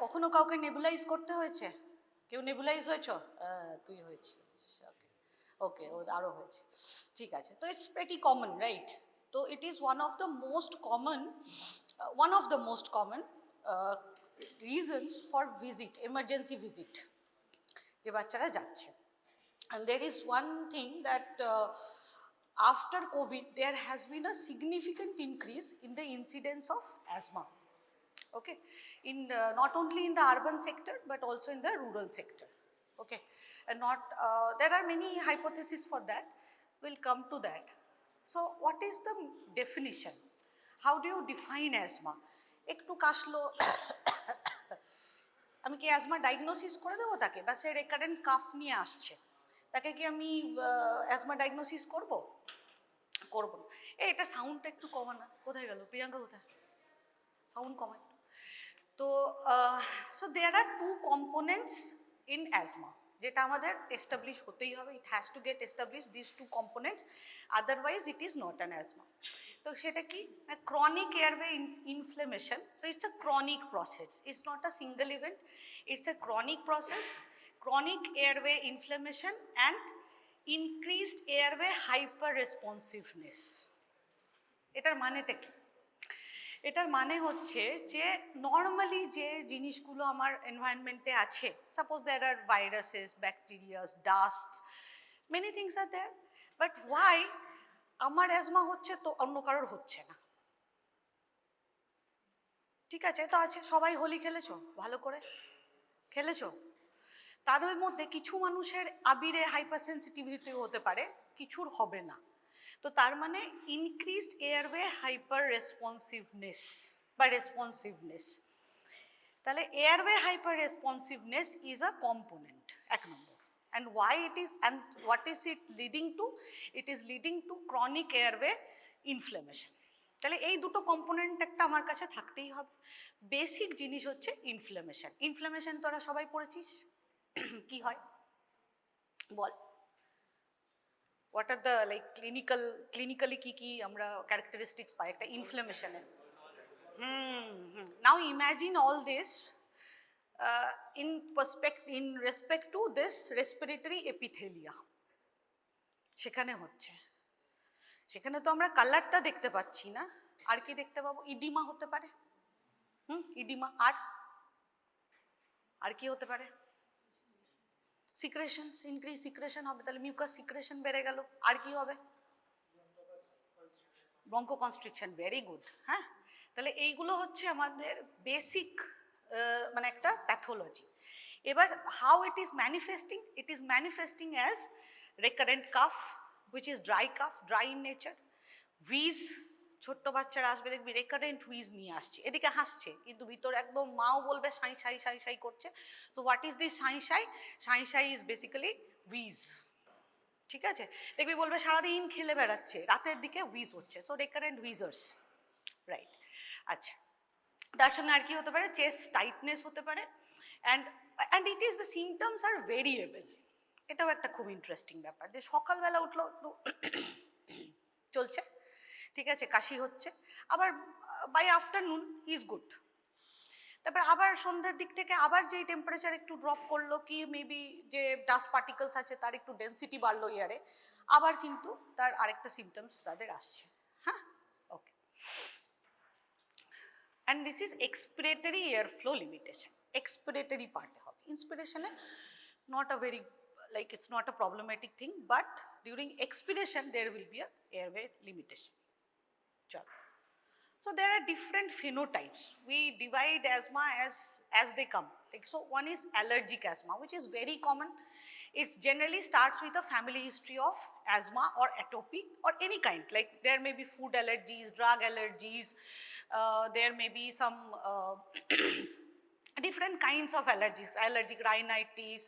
কখনো কাউকে নেবুলাইজ করতে হয়েছে? কেউ নেবুলাইজ হয়েছ? তুই হয়েছিস, ওকে ওকে, ও আরও হয়েছে, ঠিক আছে। তো ইটস প্রেটি কমন, রাইট? তো it is one of the most common reasons for visit, emergency visit, যে বাচ্চারা যাচ্ছে। And there is one thing that after COVID, there has been a significant increase in the incidence of asthma. Okay, in not only in the urban sector but also in the rural sector. Okay, and not there are many hypotheses for that. We'll come to that. So, what is the definition? How do you define asthma? একটু কাশলো, আমি কি asthma diagnosis করে দেবো তাকে? বা সে recurrent calf নিয়ে আসছে, তাকে কি আমি অ্যাজমা ডায়াগনোসিস করবো? করবো না। এটা সাউন্ডটা একটু কমা না, কোথায় গেল প্রিয়াঙ্কা, কোথায় সাউন্ড কমা একটু। তো so there are two components in asthma, যেটা আমাদের এস্টাবলিশ হতেই হবে। It has to get establish this two components, otherwise it is not an asthma. তো সেটা কি? Chronic airway inflammation. So it's a chronic process. It's not a single event. It's a chronic process. Chronic airway inflammation and increased airway hyperresponsiveness. এটার মানেটা কি? এটার মানে হচ্ছে যে নর্মালি যে জিনিসগুলো আমার এনভায়রনমেন্টে আছে, suppose there are viruses, bacterias, dust, many things are there, but why আমার অ্যাজমা হচ্ছে তো অন্য কারোর হচ্ছে না? ঠিক আছে, তো আছে, সবাই হোলি খেলেছো, ভালো করে খেলেছো, তার মধ্যে কিছু মানুষের আবিরে হাইপার সেন্সিটিভিটি হতে পারে, কিছুর হবে না। তো তার মানে ইনক্রিজড এয়ারওয়ে হাইপার রেসপন্সিভনেস বা রেসপন্সিভনেস। তাহলে airway hyper responsiveness is a component, এক নম্বর। And why it is, and what is it leading to? It is leading to chronic airway inflammation. তাহলে এই দুটো কম্পোনেন্ট একটা আমার কাছে থাকতেই হবে। বেসিক জিনিস হচ্ছে ইনফ্লামেশন। ইনফ্লামেশন তোরা সবাই পড়েছিস, কি হয় বল? What are the like clinically কি আমরা ক্যারেক্টারিস্টিক্স পাই একটা ইনফ্লামেশনের? Now imagine all this in respect to this respiratory epithelia. সেখানে হচ্ছে, সেখানে তো আমরা কালারটা দেখতে পাচ্ছি না, আর কি দেখতে পাবো? ইডিমা হতে পারে, ইডিমা, আর কি হতে পারে? সিক্রেশনস, ইনক্রিজ সিক্রেশন হবে, তাহলে মিউকাস সিক্রেশন বেড়ে গেল। আর কি হবে? Broncho constriction, very good. হ্যাঁ, তাহলে এইগুলো হচ্ছে আমাদের বেসিক মানে একটা প্যাথোলজি। এবার how it is manifesting? It is manifesting as recurrent cough, which is dry cough, dry in nature. Wheeze, ছোট্ট বাচ্চারা আসবে দেখবি রেকারেন্ট উইজ নিয়ে আসছে, এদিকে হাসছে কিন্তু ভিতর একদম মাও বলবে সাই সাই সাই সাই করছে। So what is this Sai Sai? Sai Sai is basically with. ঠিক আছে, দেখবি বলবে সারাদিন খেলে বেড়াচ্ছে, রাতের দিকে উইজ হচ্ছে, সো রেকারেন্ট উইজার্স, রাইট? আচ্ছা, তার সঙ্গে আর কি হতে পারে? চেস্ট টাইটনেস হতে পারে। And it is the symptoms are variable. এটাও একটা খুব ইন্টারেস্টিং ব্যাপার, যে সকালবেলা উঠলো একটু চলছে, ঠিক আছে, কাশি হচ্ছে, আবার বাই আফটারনুন ইজ গুড। তারপরে আবার সন্ধ্যের দিক থেকে আবার যেই টেম্পারেচার একটু ড্রপ করলো, কি মেবি যে ডাস্ট পার্টিকেলস আছে তার একটু ডেন্সিটি বাড়লো ইয়ারে, আবার কিন্তু তার আরেকটা সিমটমস তাদের আসছে। হ্যাঁ, ওকে। And this is expiratory airflow limitation. Expiratory part হবে, inspiration not a very, like it's not a problematic thing, but during expiration there will be a airway limitation. Chalo. So there are different phenotypes. We divide asthma as they come. Like, so one is allergic asthma, which is very common. It generally starts with a family history of asthma or atopy or any kind. Like there may be food allergies, drug allergies, there may be some different kinds of allergies, allergic rhinitis,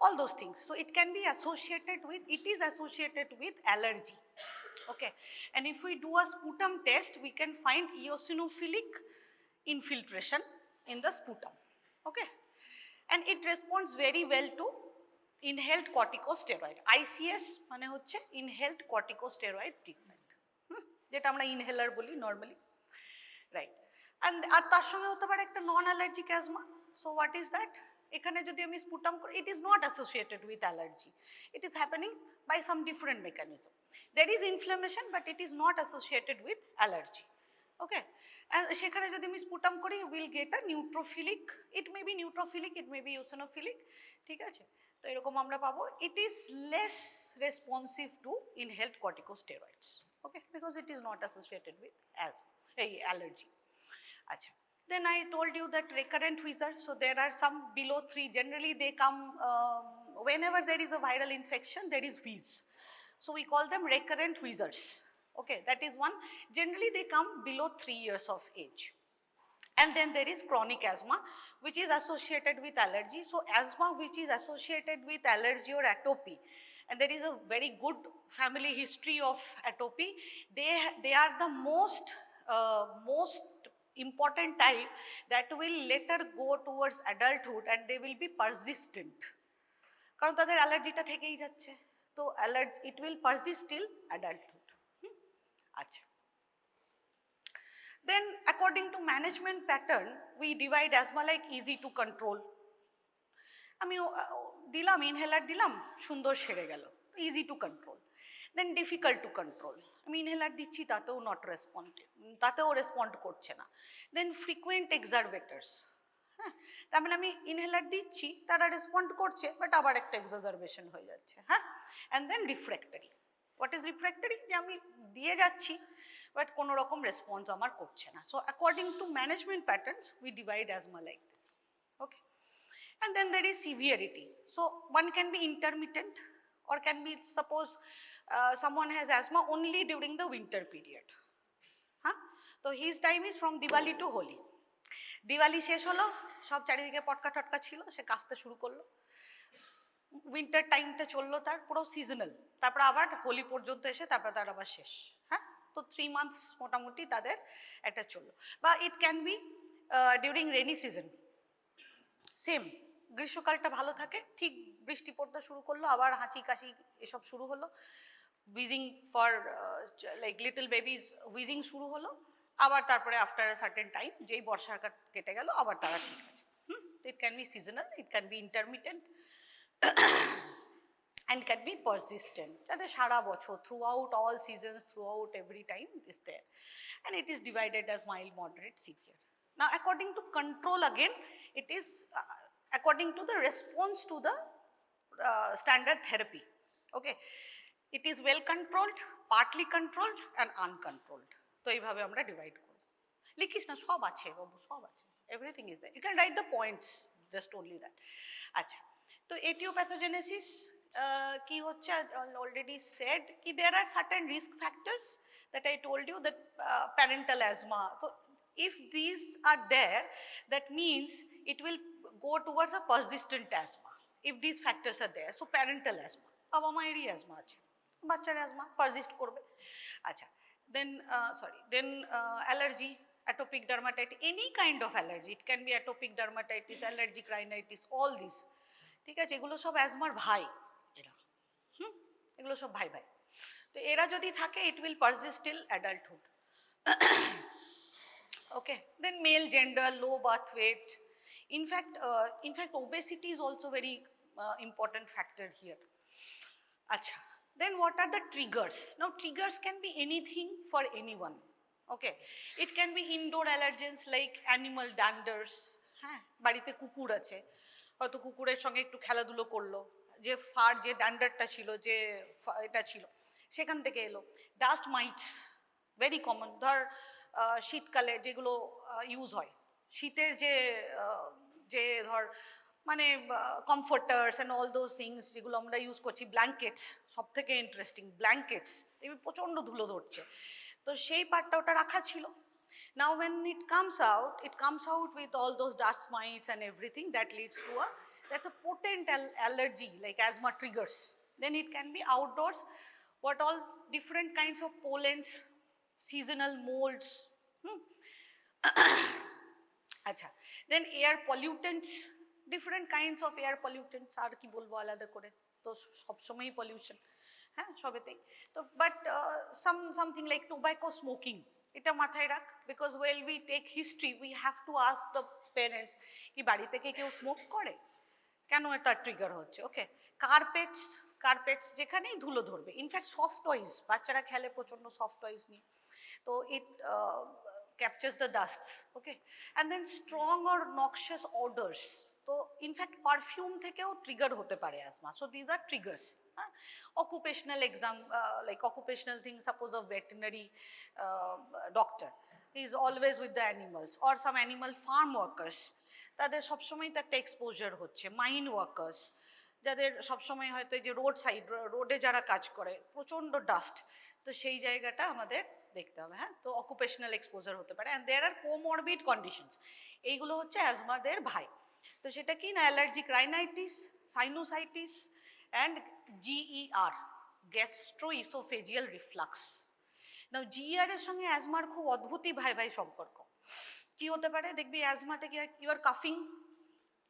all those things. So it can be associated with, it is associated with allergy. Okay, and if we do a sputum test, we can find eosinophilic infiltration in the sputum. Okay, and it responds very well to inhaled corticosteroid. ICS মানে হচ্ছে inhaled corticosteroid treatment, যেটা আমরা inhaler বলি normally, right? আর তার সঙ্গে হতে পারে একটা নন allergic asthma. So what is that? এখানে যদি আমি sputum করি, it is not associated with allergy. It is happening by some different mechanism. There is inflammation, but it is not associated with allergy. Okay, and সেখানে যদি আমি sputum করি, we'll get a neutrophilic, it may be neutrophilic, it may be eosinophilic, ঠিক আছে? তো এরকম আমরা পাবো, it is less responsive to inhaled corticosteroids, okay, because it is not associated with asthma, allergy. আচ্ছা, then I told you that recurrent wheezer, so there are some below 3, generally they come whenever there is a viral infection, there is wheeze, so we call them recurrent wheezers. Okay, that is one. Generally they come below 3 years of age. And then there is chronic asthma, which is associated with allergy. So asthma which is associated with allergy or atopy, and there is a very good family history of atopy, they are the most important type that will later go towards adulthood, and they will be persistent, কারণ তাদের অ্যালার্জিটা থেকেই যাচ্ছে, তো allergy it will persist till adulthood. আচ্ছা, then according to management pattern we divide asthma like easy to control. আমি দিলাম inhaler, দিলাম, সুন্দর সেরে গেল, easy to control. Then difficult to control, আমি ইনহেলার দিচ্ছি তাতেও not responsive, তাতেও রেসপন্ড করছে না. Then frequent exacerbators, হ্যাঁ, তার মানে আমি ইনহেলার দিচ্ছি, তারা রেসপন্ড করছে, বাট আবার একটা এক্সাজারবেশন হয়ে যাচ্ছে, হ্যাঁ. And then refractory. What is refractory? যে আমি দিয়ে যাচ্ছি বাট কোনো রকম রেসপন্স আমার করছে না. So according to management patterns we divide asthma like this. Okay, and then there is severity. So one can be intermittent, or can be, suppose someone has asthma only during the winter period, huh? So his time is from Diwali to Holi. Diwali শেষ হলো, সব চারিদিকে পটকা টটকা ছিল, সে কাশতে শুরু করলো, winter টাইমটা চললো তার পুরো সিজনাল, তারপর আবার হোলি পর্যন্ত এসে তারপর তার আবার শেষ, হ্যাঁ. তো 3 months মোটামুটি তাদের একটা চললো. বা it can be during rainy season, same, গ্রীষ্মকালটা ভালো থাকে, ঠিক বৃষ্টি পড়তে শুরু করলো, আবার হাঁচি কাশি এসব শুরু হলো, উইজিং ফর লাইক লিটল বেবিজ উইজিং শুরু হলো, আবার তারপরে আফটার আ সার্টেন টাইম যেই বর্ষাকাল কেটে গেল আবার তারা ঠিক আছে. ইট can B seasonal, it can B intermittent and can be persistent, যাদের সারা বছর, throughout all seasons, throughout every time is there, and it is divided as mild, moderate, severe. Now according to control, again it is according to the response to the standard therapy. Okay, it is well controlled, partly controlled and uncontrolled. তো এইভাবে আমরা divide করব. লিখিস না, সব আছে বাবু, সব আছে, everything is there, you can write the points, just only that. আচ্ছা, তো এটিওপ্যাথোজেনেসিস কি হচ্ছে, অলরেডি সেড কি there are certain risk factors that I told you, that parental asthma. So if these are there, that means it will go towards a persistent asthma if these factors are there. So parental asthma, বাবা মায়েরই asthma আছে, বাচ্চার asthma persist করবে. আচ্ছা, then allergy, atopic dermatitis, any kind of allergy, it can be atopic dermatitis, allergic rhinitis, all these, ঠিক আছে, এগুলো সব অ্যাজমার ভাই, এরা এগুলো সব ভাই ভাই. তো এরা যদি থাকে, it will persist till adulthood. Okay, then male gender, low birth weight, in fact obesity is also very important factor here. Acha, then what are the triggers? Now triggers can be anything for anyone. Okay, it can be indoor allergens like animal danders, হ্যাঁ, বাড়িতে কুকুর আছে, হয়তো কুকুরের সঙ্গে একটু খেলাধুলো করলো, যে ফার, যে ডান্ডারটা ছিল, যে এটা ছিল, সেখান থেকে এলো. ডাস্ট মাইটস ভেরি কমন, ধর শীতকালে যেগুলো ইউজ হয়, শীতের যে ধর মানে কমফোর্টার্স অ্যান্ড অল দোজ থিংস যেগুলো আমরা ইউজ করছি, ব্ল্যাঙ্কেটস সব থেকে ইন্টারেস্টিং, ব্ল্যাঙ্কেটস দেখবি প্রচণ্ড ধুলো ধরছে, তো সেই পার্টটা ওটা রাখা ছিল. Now when it comes out with all those dust mites and everything, that leads to that's a potent allergy, like asthma triggers. Then it can be outdoors, what all different kinds of pollens, seasonal molds. Acha, then air pollutants, different kinds of air pollutants, আর কি বলবো আলাদা করে, তো সবসময়ই pollution, হ্যাঁ সবেতেই. তো but something like tobacco smoking, এটা মাথায় রাখ, because while we take history we have to ask the parents কি বাড়ি থেকে কেউ স্মোক করে, কেন এটা ট্রিগার হচ্ছে? ওকে, কার্পেটস যেখানেই ধুলো ধরবে, ইনফ্যাক্ট সফট টয়েস, বাচ্চারা খেলে প্রচণ্ড সফট টয়েস নিয়ে, তো ইট captures the dusts, okay, and then strong or noxious odors, তো ইনফ্যাক্ট পারফিউম থেকেও ট্রিগার হতে পারে asthma. So these are triggers. Occupational exam, like occupational things, suppose a veterinary doctor, he is always with the animals, or some animal farm workers, তাদের সবসময় তো একটা exposure হচ্ছে। Mine workers, যাদের সবসময় হয়তো এই যে রোডে যারা কাজ করে, প্রচণ্ড ডাস্ট, তো সেই জায়গাটা আমাদের দেখতে হবে। হ্যাঁ, তো অকুপেশনাল এক্সপোজার হতে পারে, and there are comorbid conditions, এইগুলো হচ্ছে অ্যাজমাদের ভাই। তো সেটা কি না, allergic rhinitis, sinusitis and GER, gastroesophageal reflux. Now GER এর সঙ্গে অ্যাজমার খুব অদ্ভুতই ভাই ভাই সম্পর্ক। কি হতে পারে দেখবি অ্যাজমাতে কি হয়, ইউ আর কাফিং,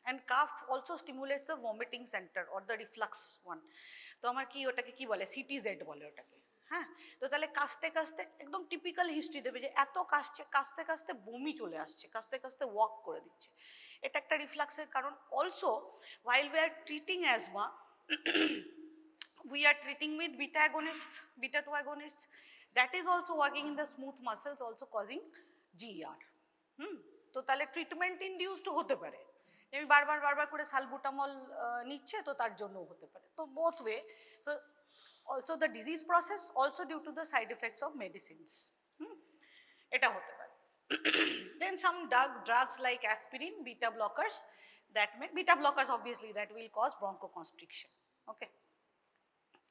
and cough also stimulates the vomiting center or the reflux one, তো আমার কি ওটাকে কি বলে, CTZ বলে ওটাকে। হ্যাঁ, তো তাহলে কাশতে কাশতে একদম টিপিক্যাল হিস্ট্রি দেবে যে এত কাশছে, কাশতে কাশতে বমি চলে আসছে, কাশতে কাশতে ওয়াক করে দিচ্ছে, এটা একটা রিফ্লাক্সের কারণ। Also while we are treating asthma we are treating with beta agonists, beta 2 agonists, that is also working in the smooth muscles, also causing GER। তো তাহলে ট্রিটমেন্ট ইনডিউসড হতে পারে, আমি বারবার করে সালবুটামল নিচ্ছে, তো তার জন্যও হতে পারে। তো both way, so also the disease process, also due to the side effects of medicines, এটা হতে পারে। Then some drugs like aspirin, beta blockers, obviously that will cause bronchoconstriction, okay,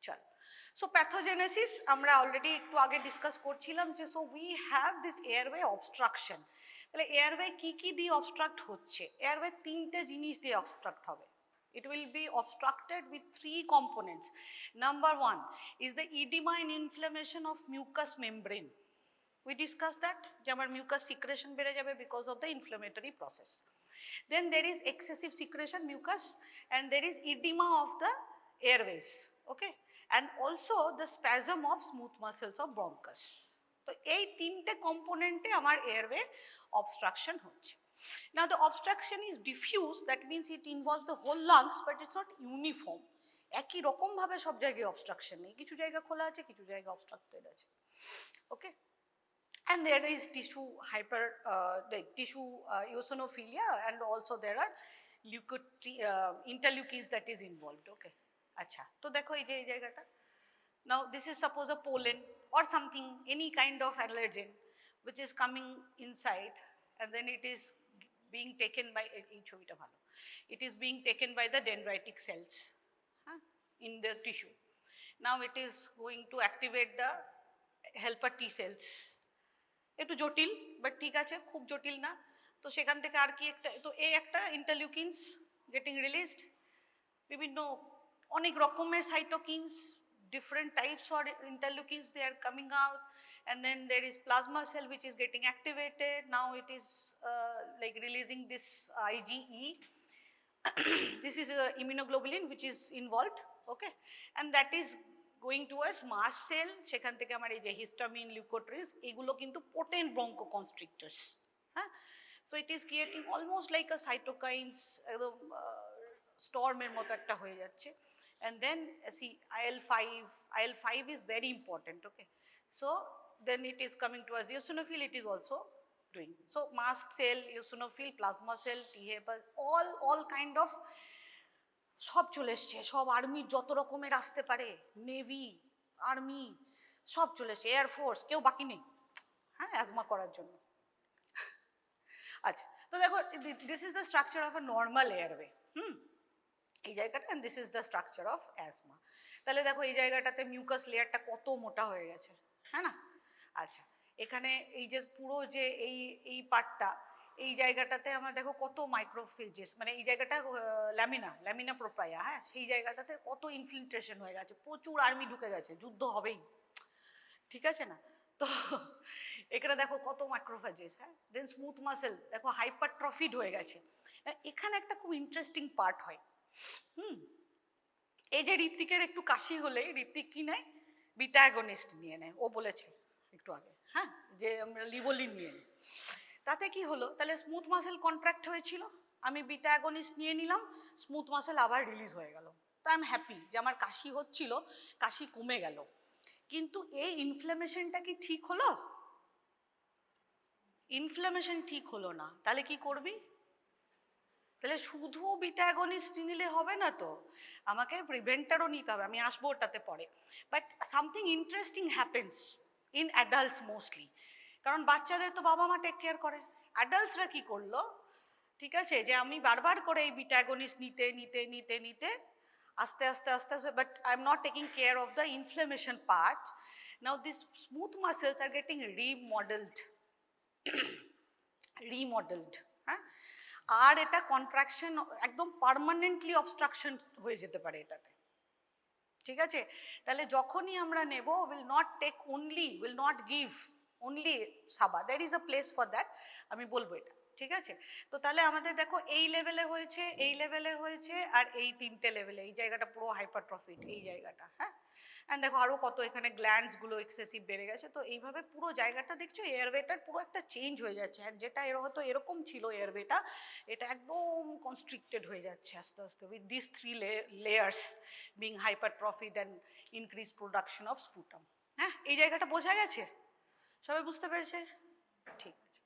চল। সো প্যাথোজেনেসিস আমরা অলরেডি একটু আগে discuss করছিলাম যে, so we have this airway obstruction. তাহলে এয়ারওয়ে কি দিয়ে অবস্ট্রাক্ট হচ্ছে? এয়ারওয়ে তিনটে জিনিস দিয়ে অবস্ট্রাক্ট হবে। It will be obstructed with 3 components. Number 1 is the edema and inflammation of mucous membrane. We discussed that, যে আমার mucus secretion বেড়ে যাবে because of the inflammatory process. Then there is excessive secretion mucus, and there is edema of the airways, okay, and also the spasm of smooth muscles of bronchus. তো এই তিনটে কম্পোনেন্টে আমার airway obstruction হচ্ছে। Now the obstruction is diffuse, that means it involves the whole lungs, but it's not uniform, একই রকম ভাবে সব জায়গায় অবস্ট্রাকশন নেই, কিছু জায়গা খোলা আছে, কিছু জায়গা অবস্ট্রাক্টেড আছে, ওকে। And there is tissue eosinophilia, and also there are interleukins that is involved, okay. আচ্ছা, তো দেখো এই যে এই জায়গাটা, now this is suppose a pollen or something, any kind of allergen which is coming inside, and then it is being taken by এই ছবিটা ভালো, it is being taken by the dendritic cells in the tissue. Now it is going to activate the helper T cells, একটু জটিল, but ঠিক আছে, খুব জটিল না। তো সেখান থেকে আর কি একটা, তো এই একটা ইন্টারলিউকিনস গেটিং রিলিজড, বিভিন্ন অনেক রকমের সাইটোকিনস, different types of interleukins, they are coming out, and then there is plasma cell which is getting activated. Now it is like releasing this IgE. This is immunoglobulin which is involved, okay, and that is going towards mast cell, সেখান থেকে আমার এই যে histamine, লিউকোট্রিজ, এগুলো কিন্তু potent ব্রঙ্কোকনস্ট্রিক্টরস। হ্যাঁ, so it is creating almost like a cytokines, একদম স্টর্মের মতো একটা হয়ে যাচ্ছে। And then see IL-5 is very important, okay. So then it is coming towards eosinophil, it is also doing. So mast cell, eosinophil, plasma cell, T helper, all kind of সব চলে এসছে, সব army যত রকমের আসতে পারে, navy, army, সব চলে এসছে, এয়ারফোর্স, কেউ বাকি নেই, হ্যাঁ, অ্যাজমা করার জন্য। আচ্ছা, তো দেখো this is the structure of a normal airway, এই জায়গাটা, and this is the structure of asthma. তাহলে দেখো এই জায়গাটাতে মিউকাস লেয়ারটা কত মোটা হয়ে গেছে, হ্যাঁ না? আচ্ছা, এখানে এই যে পুরো যে এই পার্টটা, এই জায়গাটাতে আমার দেখো কত মাইক্রোফেজেস, মানে এই জায়গাটা ল্যামিনা প্রোপ্রায়া, হ্যাঁ, সেই জায়গাটাতে কত ইনফিল্ট্রেশন হয়ে গেছে, প্রচুর আর্মি ঢুকে গেছে, যুদ্ধ হবেই, ঠিক আছে না? তো এখানে দেখো কত মাইক্রোফেজেস, হ্যাঁ। দেন স্মুথ মাসেল দেখো হাইপারট্রফিড হয়ে গেছে। এখানে একটা খুব ইন্টারেস্টিং পার্ট হয়, এই যে ঋত্বিকের একটু কাশি হলে ঋত্বিক কি নেয়, বিটা অ্যাগনিস্ট নিয়ে নেয়, ও বলেছে একটু আগে, হ্যাঁ, যে আমরা লিভোলিন নিয়ে নিই। তাতে কি হলো, তাহলে স্মুথ মাসেল কন্ট্রাক্ট হয়েছিল, আমি বিটা অ্যাগনিস্ট নিয়ে নিলাম, স্মুথ মাসেল আবার রিলিজ হয়ে গেল। তো আই এম হ্যাপি যে আমার কাশি হচ্ছিল, কাশি কমে গেল। কিন্তু এই ইনফ্ল্যামেশনটা কি ঠিক হলো? ইনফ্ল্যামেশন ঠিক হলো না। তাহলে কি করবি? তাহলে শুধু বিটা অ্যাগনিস্ট নিলে হবে না, তো আমাকে প্রিভেন্টারও নিতে হবে, আমি আসবো ওটাতে পরে। But something interesting happens in adults mostly, কারণ বাচ্চাদের তো বাবা মা টেক কেয়ার করে। অ্যাডাল্টসরা কি করলো, ঠিক আছে, যে আমি বারবার করে এই বিটা অ্যাগনিস্ট নিতে নিতে নিতে নিতে আস্তে আস্তে আস্তে আস্তে, but I am not taking care of the inflammation part. Now this smooth muscles are getting remodelled, হ্যাঁ, আর এটা কন্ট্রাকশন একদম পার্মানেন্টলি অবস্ট্রাকশন হয়ে যেতে পারে এটাতে, ঠিক আছে। তাহলে যখনই আমরা নেব, will not give only SABA, there is a place for that, আমি বলবো এটা, ঠিক আছে। তো তাহলে আমাদের দেখো এই লেভেলে হয়েছে, এই লেভেলে হয়েছে, আর এই তিনটে লেভেলে, এই জায়গাটা পুরো হাইপারট্রফিড, এই জায়গাটা, হ্যাঁ। অ্যান্ড দেখো আরও কত এখানে গ্ল্যান্ডসগুলো এক্সেসিভ বেড়ে গেছে। তো এইভাবে পুরো জায়গাটা দেখছো এয়ারওয়েটার পুরো একটা চেঞ্জ হয়ে যাচ্ছে, আর যেটা হয়তো এরকম ছিল এয়ারওয়েটা, এটা একদম কনস্ট্রিক্টেড হয়ে যাচ্ছে আস্তে আস্তে, with this three layers being hypertrophied and increase production of sputum. হ্যাঁ, এই জায়গাটা বোঝা গেছে? সবাই বুঝতে পেরেছে? ঠিক আছে।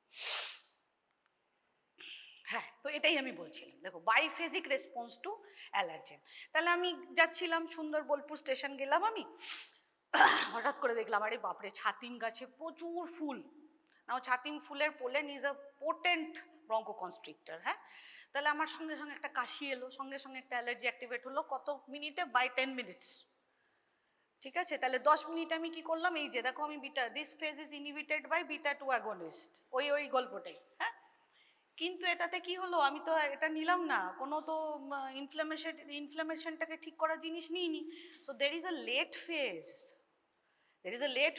হ্যাঁ, তো এটাই আমি বলছিলাম, দেখো বাইফেজিক রেসপন্স টু অ্যালার্জেন। তাহলে আমি যাচ্ছিলাম, সুন্দর বোলপুর স্টেশন গেলাম আমি, হঠাৎ করে দেখলাম আরে বাপরে, ছাতিম গাছে প্রচুর ফুল। নাও ছাতিম ফুলের পোলেন ইজ আ পোটেন্ট ব্রঙ্কোকনস্ট্রিক্টর, হ্যাঁ। তাহলে আমার সঙ্গে সঙ্গে একটা কাশি এলো, সঙ্গে সঙ্গে একটা অ্যালার্জি অ্যাক্টিভেট হলো, কত মিনিটে? বাই 10 মিনিটস, ঠিক আছে। তাহলে 10 মিনিট আমি কি করলাম, এই যে দেখো আমি this phase is inhibited by beta 2 agonist, ওই গল্পটাই, হ্যাঁ। কিন্তু এটাতে কি হলো, আমি তো এটা নিলাম না, কোনো তো ইনফ্লামেশনটাকে ঠিক করার জিনিস নিইনি। So there is a late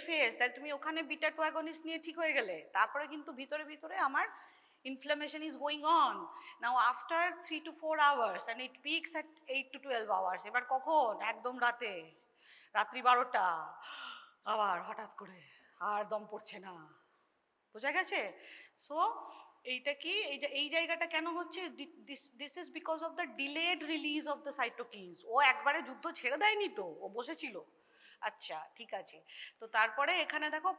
phase, তাহলে তুমি ওখানে বিটা 2 অ্যাগনিস্ট নিয়ে ঠিক হয়ে গেলে, তারপরে কিন্তু ভিতরে ভিতরে আমার inflammation is going on. Now after 3 to 4 hours and it peaks at 8 to 12 hours, এবার কখন? একদম রাত্রি 12টা, আবার হঠাৎ করে আর দম পড়ছে না, বোঝা গেছে? সো এইটা কি, এই জায়গাটা কেন হচ্ছে, this is because of the delayed release of the cytokines. ও একবারে যুদ্ধ ছেড়ে দেয়নি তো, ও বসেছিল। আচ্ছা, ঠিক আছে। তো তারপরে এখানে দেখো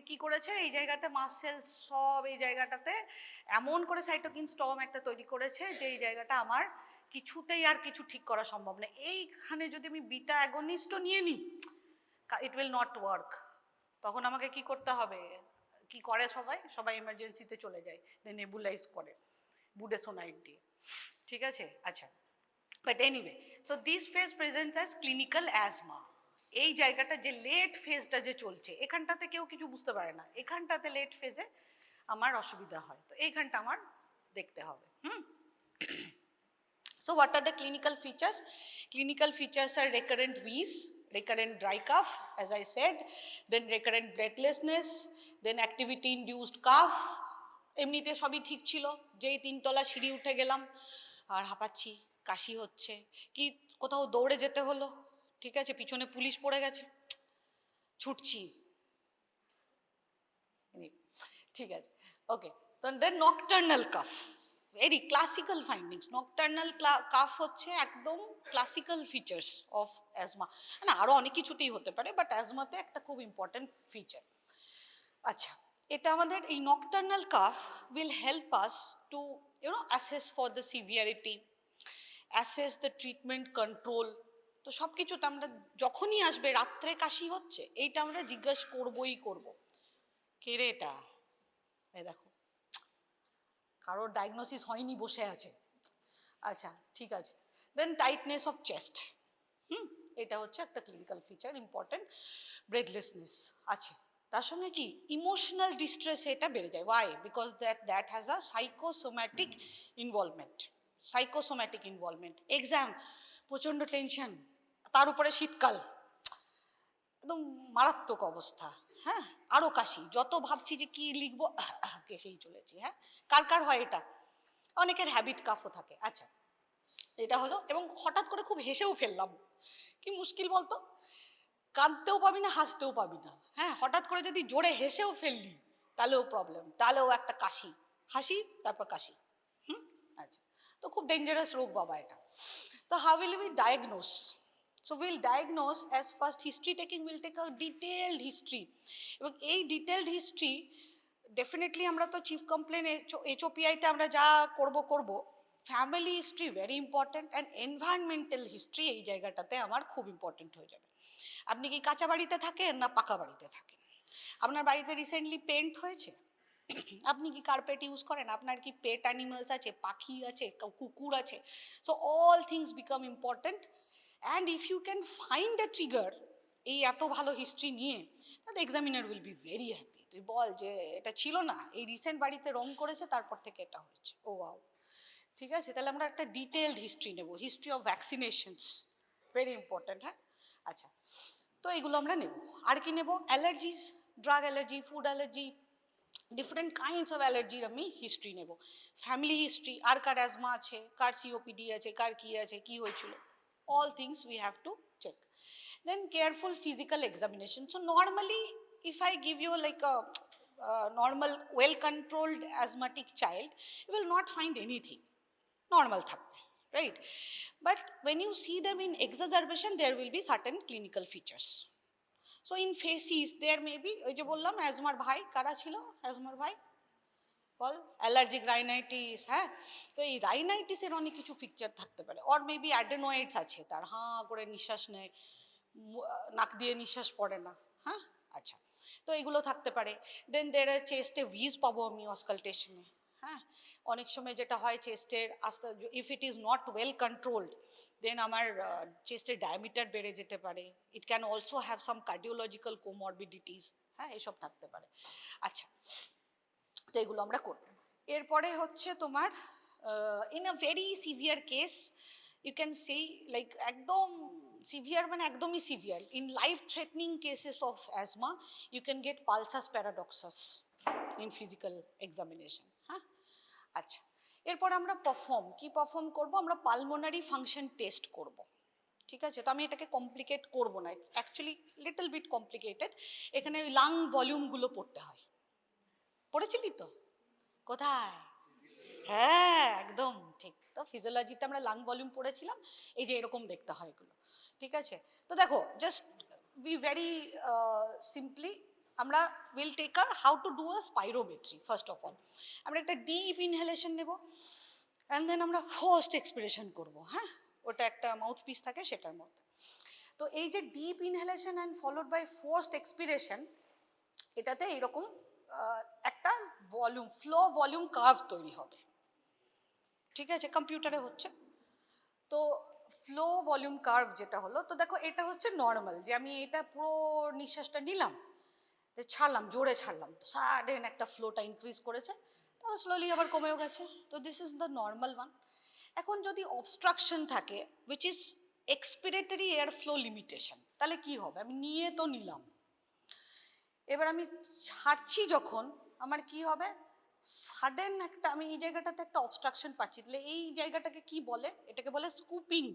কি করেছে, এই জায়গাতে মাসেলস সব এই জায়গাটাতে এমন করে সাইটোকিন স্টর্ম একটা তৈরি করেছে যে এই জায়গাটা আমার কিছুতেই আর কিছু ঠিক করা সম্ভব না। এইখানে যদি আমি বিটা অ্যাগনিস্টও নিয়ে নিই, ইট উইল নট ওয়ার্ক। তখন আমাকে কি করতে হবে, কি করে সবাই এমার্জেন্সিতে চলে যায়, নেবুলাইজ করে বুডেসোনাইড দিয়ে, ঠিক আছে। আচ্ছা, but anyway, so this phase presents as clinical asthma. এই জায়গাটা যে লেট ফেজটা যে চলছে, এখানটাতে কেউ কিছু বুঝতে পারে না, এখানটাতে লেট ফেজে আমার অসুবিধা হয়, তো এইখানটা আমার দেখতে হবে। So what are the clinical features? Clinical features are recurrent wheeze, recurrent dry cough, as I said, then recurrent breathlessness, then activity induced cough. এমনিতে সবই ঠিক ছিল, যেই 3 তলা সিঁড়ি উঠে গেলাম আর হাঁপাচ্ছি, কাশি হচ্ছে, কি কোথাও দৌড়ে যেতে হলো, ঠিক আছে, পিছনে পুলিশ পড়ে গেছে, ছুটছি, ঠিক আছে, okay. Then nocturnal cough, very classical findings. Nocturnal cough হচ্ছে একদম ক্লাসিক্যাল ফিচার্স অফ অ্যাজমা, না আরও অনেক কিছুতেই হতে পারে, বাট অ্যাজমাতে একটা খুব ইম্পর্ট্যান্ট ফিচার। আচ্ছা, এটা আমাদের এই nocturnal cough will help us to assess for the severity, assess the treatment control. তো সব কিছুতে আমরা যখনই আসবে রাত্রে কাশি হচ্ছে, এইটা আমরা জিজ্ঞাসা করবোই করবো, কে রে এটা, এই দেখো কারোর ডায়াগনোসিস হয়নি, বসে আছে, আচ্ছা ঠিক আছে। দেন টাইটনেস অফ চেস্ট, এটা হচ্ছে একটা ক্লিনিক্যাল ফিচার ইম্পর্টেন্ট। ব্রেথলেসনেস আছে, তার সঙ্গে কি ইমোশনাল ডিস্ট্রেস, এটা বেড়ে যায়। Why? Because that has a psychosomatic involvement. Exam, প্রচণ্ড টেনশন, তার উপরে শীতকাল, একদম মারাত্মক অবস্থা, হ্যাঁ, আরও কাশি, যত ভাবছি যে কি লিখবো কেসেই চলেছি, হ্যাঁ। কার কার হয় এটা? অনেকের হ্যাবিট কাফও থাকে। আচ্ছা, এটা হলো, এবং হঠাৎ করে খুব হেসেও ফেললাম, কি মুশকিল বলতো, কাঁদতেও পাবি না, হাসতেও পাবি না, হ্যাঁ। হঠাৎ করে যদি জোরে হেসেও ফেললি তাহলেও প্রবলেম, তাহলেও একটা কাশি, হাসি তারপর কাশি। আচ্ছা, তো খুব ডেঞ্জারাস রোগ বাবা এটা। তো how will we diagnose? So we'll diagnose as first history taking, we'll take a detailed history, এবং এই ডিটেলড হিস্ট্রি ডেফিনেটলি আমরা তো চিফ কমপ্লেন HOPI-তে আমরা যা করব, family history very important, and environmental history এই জায়গাটাতে আমার খুব ইম্পর্ট্যান্ট হয়ে যাবে। আপনি কি কাঁচা বাড়িতে থাকেন না পাকা বাড়িতে থাকেন? আপনার বাড়িতে রিসেন্টলি পেন্ট হয়েছে? আপনি কি কার্পেট ইউজ করেন? আপনার কি পেট অ্যানিমালস আছে, পাখি আছে, কুকুর আছে? So all things become important, and if you can find a trigger এই এত ভালো হিস্ট্রি নিয়ে, the examiner will be very happy. তুই বল যে এটা ছিল না, এই রিসেন্ট বাড়িতে রং করেছে তারপর থেকে এটা হয়েছে, ও ওয়াও। ঠিক আছে, তাহলে আমরা একটা ডিটেলড হিস্ট্রি নেব, হিস্ট্রি অফ ভ্যাকসিনেশনস, ভেরি ইম্পর্ট্যান্ট। হ্যাঁ, আচ্ছা, তো এগুলো আমরা নেব। আর কি নেব? Allergies, drug allergy, food allergy, different kinds of অ্যালার্জির আমি হিস্ট্রি নেব। ফ্যামিলি হিস্ট্রি, আর কার অ্যাজমা আছে, কার COPD আছে, কার কী আছে, কী হয়েছিল, all things we have to check. Then careful physical examination. So normally if I give you like a normal well controlled asthmatic child, you will not find anything, normal থাকবে, right? But when you see them in exacerbation, there will be certain clinical features. So in faces there may be, ওই যে বললাম অ্যাজমার ভাই কারা ছিল, অ্যাজমার ভাই বল, allergic rhinitis. হ্যাঁ, তো এই রাইনাইটিসের অনেক কিছু পিকচার থাকতে পারে, অর মেবি অ্যাডেনয়েডস আছে, তার হাঁ করে নিঃশ্বাস নেয়, নাক দিয়ে নিঃশ্বাস পড়ে না। হ্যাঁ, আচ্ছা, তো এগুলো থাকতে পারে। দেন দের চেস্টে ভিজ পাবো আমি অসকালটেশনে। হ্যাঁ, অনেক সময় যেটা হয় চেস্টের আস্তে, if it is not well controlled, then আমার চেস্টের ডায়ামিটার বেড়ে যেতে পারে। It can also have some cardiological comorbidities. হ্যাঁ, এসব থাকতে পারে। আচ্ছা, তো এগুলো আমরা করব। এরপরে হচ্ছে তোমার in a very severe case, you can say like একদম সিভিয়ার মানে একদমই severe, in life threatening cases of asthma you can get pulsus paradoxus in physical examination. হ্যাঁ, আচ্ছা, এরপর আমরা পারফর্ম করব, আমরা পালমোনারি ফাংশন টেস্ট করব। ঠিক আছে, তো আমি এটাকে কমপ্লিকেট করব না, it's actually little bit complicated. এখানে ওই লাং ভলিউমগুলো পড়তে হয়, পড়েছিলি তো? কোথায়? হ্যাঁ, একদম ঠিক। তো ফিজিওলজিতে আমরা লাং ভলিউম পড়েছিলাম, এই যে এরকম দেখতে হয় এগুলো। ঠিক আছে, তো দেখো জাস্ট বি ভেরি সিম্পলি, আমরা will take a how to do a spirometry. First of all আমরা একটা ডিপ ইনহেলেশন নেব, অ্যান্ড দেন আমরা ফোর্সড এক্সপিরেশন করব। হ্যাঁ, ওটা একটা মাউথপিস থাকে সেটার মধ্যে। তো এই যে deep inhalation and followed by forced expiration, এটাতে এইরকম একটা ভলিউম, ফ্লো ভলিউম কার্ভ তৈরি হবে। ঠিক আছে, কম্পিউটারে হচ্ছে। তো ফ্লো ভলিউম কার্ভ যেটা হলো, তো দেখো এটা হচ্ছে নর্মাল, যে আমি এটা পুরো নিঃশ্বাসটা নিলাম, ছাড়লাম, জোরে ছাড়লাম, তো সাডেন একটা ফ্লোটা ইনক্রিজ করেছে, তো স্লোলি আবার কমেও গেছে। তো this is the normal one. এখন যদি অবস্ট্রাকশন থাকে which is expiratory air flow limitation, তাহলে কি হবে? আমি নিয়ে তো নিলাম, এবার আমি ছাড়ছি যখন, আমার কি হবে? সাডেন একটা, আমি এই জায়গাটাতে একটা অবস্ট্রাকশন পাচ্ছি, তাহলে এই জায়গাটাকে কি বলে? এটাকে বলে স্কুপিং।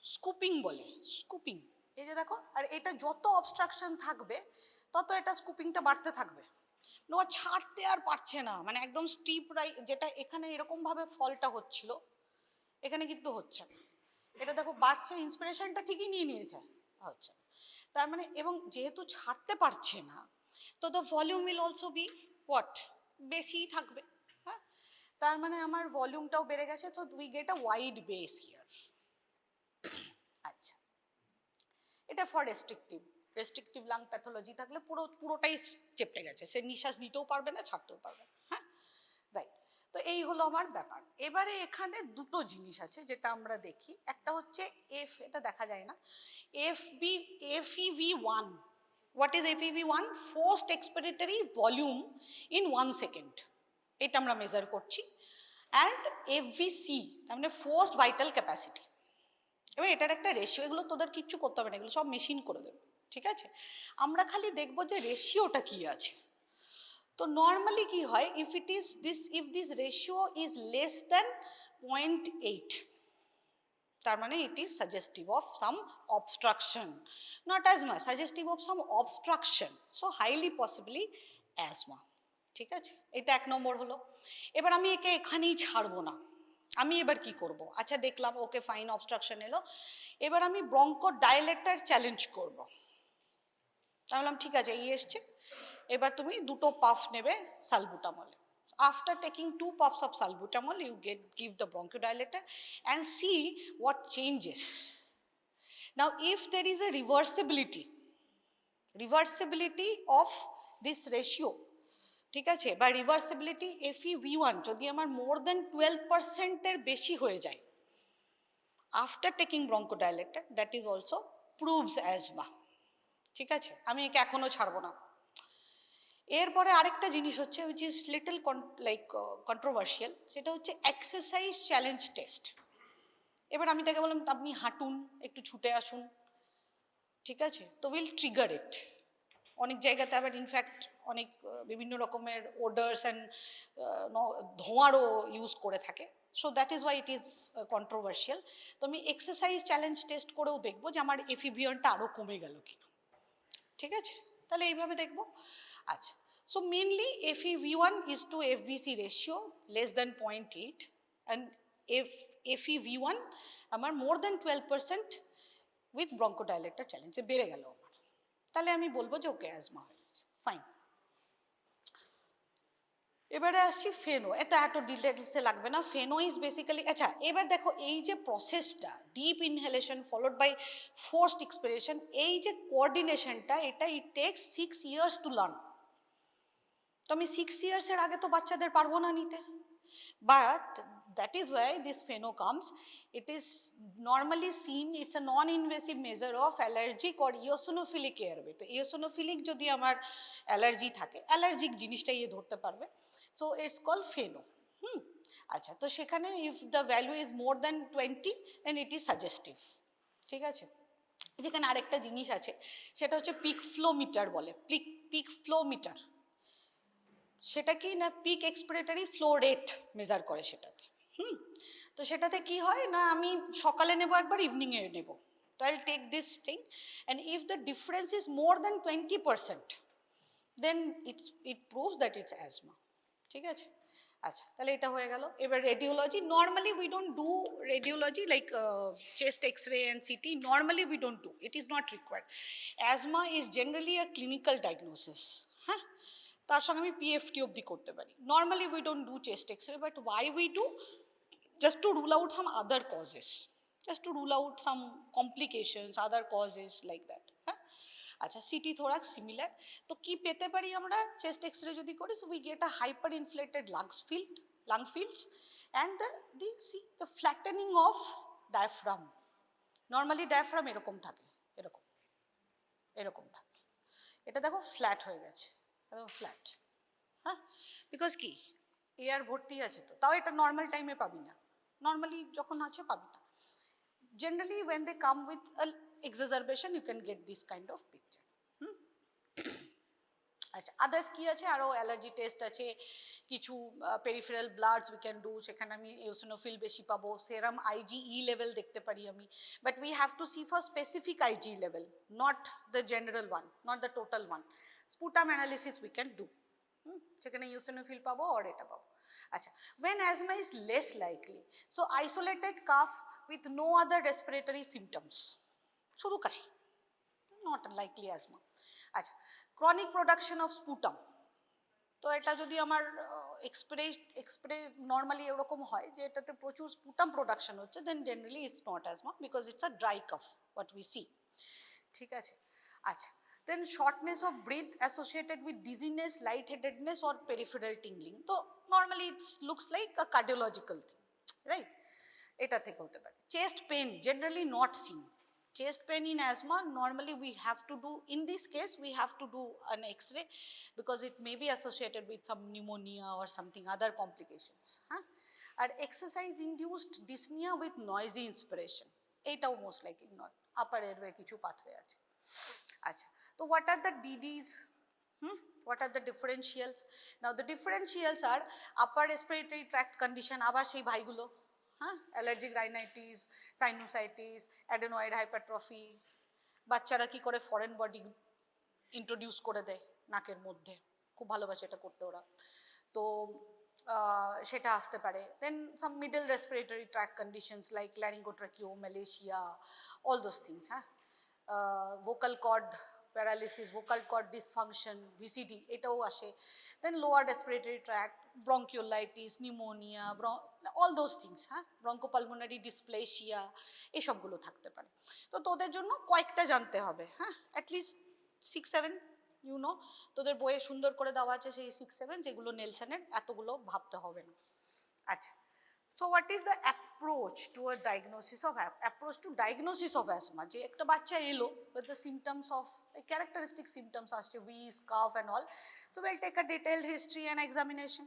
স্কুপিং বলে, স্কুপিং। এই যে দেখো, আর এটা যত অবস্ট্রাকশন থাকবে তত এটা স্কুপিংটা বাড়তে থাকবে, ও ছাড়তে আর পারছে না, মানে একদম স্টিপ যেটা এখানে এরকম ভাবে ফলটা হচ্ছিল, এখানে কিন্তু হচ্ছে না। এটা দেখো বাড়ছে, ইন্সপিরেশনটা ঠিকই নিয়ে নিয়েছে, হচ্ছে। তার মানে, এবং যেহেতু ছাড়তে পারছে না, তো the volume will also be what, বেশিই থাকবে। হ্যাঁ, তার মানে আমার ভলিউমটাও বেড়ে গেছে, তো we get a wide base here. আচ্ছা, এটা ফর রেস্ট্রিকটিভ লাং প্যাথোলজি থাকলে পুরোটাই চেপটে গেছে, সে নিঃশ্বাস নিতেও পারবে না, ছাড়তেও পারবে না। হ্যাঁ, রাইট। তো এই হলো আমার ব্যাপার। এবারে এখানে দুটো জিনিস আছে যেটা আমরা দেখি, একটা হচ্ছে এটা দেখা যায় না, FEV1। What is FEV1? Forced expiratory volume in 1 second, এটা আমরা মেজার করছি। অ্যান্ড FVC, তার মানে ফোর্সড ভাইটাল ক্যাপাসিটি। এবার এটার একটা রেশিও, এগুলো তোদের কিচ্ছু করতে হবে না, এগুলো সব মেশিন করে দেবে। ঠিক আছে, আমরা খালি দেখবো যে রেশিওটা কি আছে। তো নর্মালি কি হয়, if this ratio is less than 0.8, তার মানে ইট is suggestive of some obstruction, not asthma, suggestive of some obstruction, so highly possibly asthma. ঠিক আছে, এটা 1 নম্বর হলো। এবার আমি একে এখানেই ছাড়বো না, আমি এবার কি করব? আচ্ছা দেখলাম ওকে ফাইন অবস্ট্রাকশন এলো, এবার আমি ব্রঙ্কো ডাইলেটর চ্যালেঞ্জ করব। আমি বললাম ঠিক আছে এই এসছে, এবার তুমি 2টো পাফ নেবে সালবুটামলে। After taking 2 puffs of salbutamol, you give the bronchodilator and see what changes. Now, if there is a reversibility of this ratio, ঠিক আছে, বা রিভার্সিবিলিটি FEV1 যদি আমার মোর দেন 12% বেশি হয়ে যায় after taking bronchodilator, that is also proves asthma. ঠিক আছে, আমি একে এখনো ছাড়বো না। এরপরে আরেকটা জিনিস হচ্ছে which is little like controversial, সেটা হচ্ছে এক্সারসাইজ চ্যালেঞ্জ টেস্ট। এবার আমি তাকে বললাম আপনি হাঁটুন, একটু ছুটে আসুন, ঠিক আছে, তো উইল ট্রিগার ইট। অনেক জায়গাতে আবার ইনফ্যাক্ট অনেক বিভিন্ন রকমের ওডার্স অ্যান্ড ধোঁয়ারও ইউজ করে থাকে, so that is why it is controversial. তো আমি এক্সারসাইজ চ্যালেঞ্জ টেস্ট করেও দেখবো যে আমার এফিভিয়নটা আরও কমে গেল কিনা, ঠিক আছে, তাহলে এইভাবে দেখবো। আচ্ছা, so mainly FEV1 is to FVC ratio less than 0.8 and FEV1 আমার more than 12% with bronchodilator challenge বেড়ে গেল আমার, তাহলে আমি বলবো যে ওকে অ্যাজমা হয়ে গেছে, ফাইন। এবারে আসছি ফেনো, এটা এত ডিটেলসে লাগবে না। ফেনো ইজ বেসিক্যালি, আচ্ছা এবার দেখো এই যে প্রসেসটা deep inhalation followed by forced expiration, এই যে কোঅর্ডিনেশনটা, এটা it takes 6 years to learn. তো আমি 6 years-এর আগে তো বাচ্চাদের পারবো না নিতে, but that is why this pheno comes. It is normally seen, it's a non-invasive measure of allergic or eosinophilic airway. তো eosinophilic যদি আমার অ্যালার্জি থাকে, অ্যালার্জিক জিনিসটাই এ ধরতে পারবে, সো ইটস কল ফেনো। আচ্ছা, তো সেখানে if the value is more than 20 then it is suggestive, ঠিক আছে। যেখানে আরেকটা জিনিস আছে সেটা হচ্ছে পিক ফ্লো মিটার বলে, পিক ফ্লো মিটার, সেটা কি না peak expiratory flow rate measure করে সেটাতে। তো সেটাতে কি হয় না, আমি সকালে নেব একবার, ইভিনিংয়ে নেব, তো I will take this thing and if the difference is more than 20% then it proves that it's asthma, ঠিক আছে। আচ্ছা, তাহলে এটা হয়ে গেল। এবার radiology, normally we don't do radiology like chest X-ray and CT, normally we don't do, it is not required. Asthma is generally a clinical diagnosis, হ্যাঁ, তার সঙ্গে আমি PFT অবধি করতে পারি। Normally we don't do chest X-ray, but why we do, just to rule out some other causes, just to rule out some complications, other causes like that, হ্যাঁ। আচ্ছা, city thorax similar, তো কি পেতে পারি আমরা চেস্ট এক্সরে যদি করি, so we get a hyper inflated lung fields and the flattening of diaphragm. Normally diaphragm এরকম থাকে, এরকম থাকে, এটা দেখো ফ্ল্যাট হয়ে গেছে, একদম ফ্ল্যাট, হ্যাঁ, বিকজ কি এয়ার ভর্তি আছে, তো তাও এটা নর্মাল টাইমে পাবি না, নর্মালি যখন আছে পাবি না। Generally when they come with a exacerbation you can get this kind of picture. আচ্ছা, আদার্স কি আছে, আরও অ্যালার্জি টেস্ট আছে, কিছু peripheral bloods we can do, সেখানে আমি ইওসিনোফিল বেশি পাবো, সেরাম IgE লেভেল দেখতে পারি আমি, but we have to see for specific IgE level, not the general one, not the total one. Sputum analysis we can do, সেখানে ইওসিনোফিল পাবো আর এটা পাবো। আচ্ছা, when asthma is less likely, so isolated cough with no other respiratory symptoms, শুধু কাশি, not likely asthma. আচ্ছা, chronic production of sputum, তো এটা যদি আমার এক্সপ্রে নর্মালি এরকম হয় যে এটাতে প্রচুর স্পুটাম প্রোডাকশন হচ্ছে, then generally it's not asthma because it's a dry cough what we see, ঠিক আছে। আচ্ছা, then shortness of breath associated with dizziness, lightheadedness or peripheral tingling, তো normally it looks like a cardiological thing, right, এটা থেকে হতে পারে। chest pain generally not seen, chest pain in asthma normally we have to do, in this case we have to do an X-ray because it may be associated with some pneumonia or something other complications, huh? R exercise induced dyspnea with noisy inspiration, এটাও most likely not, upper airway কিছু pathway আছে। আচ্ছা, তো what are the DDs? What are the differentials? Now the differentials are upper respiratory tract condition, আবার সেই ভাইগুলো, হ্যাঁ, allergic rhinitis, sinusitis, adenoid hypertrophy, বাচ্চারা কি করে ফরেন বডি ইন্ট্রোডিউস করে দেয় নাকের মধ্যে, খুব ভালোবাসে এটা করতে ওরা। তো সেটা আসতে পারে। Then some middle respiratory tract conditions like laryngotracheomalacia, all those things, হ্যাঁ। Vocal cord paralysis, vocal cord dysfunction, VCD, এটাও আসে। Then lower respiratory tract, bronchiolitis, pneumonia, all those things, হ্যাঁ, ব্রঙ্কোপালমোনারি ডিসপ্লেশিয়া, এসবগুলো থাকতে পারে। তো তোদের জন্য কয়েকটা জানতে হবে, হ্যাঁ, অ্যাটলিস্ট 6-7, তোদের বইয়ে সুন্দর করে দেওয়া আছে সেই 6-7, যেগুলো নেলসনের, এতগুলো ভাবতে হবে না। আচ্ছা, so what is the approach to a diagnosis of asthma? যে একটা বাচ্চা এলো with the symptoms of characteristic symptoms আসছে, wheeze, cough and all, so we'll take a detailed history and examination.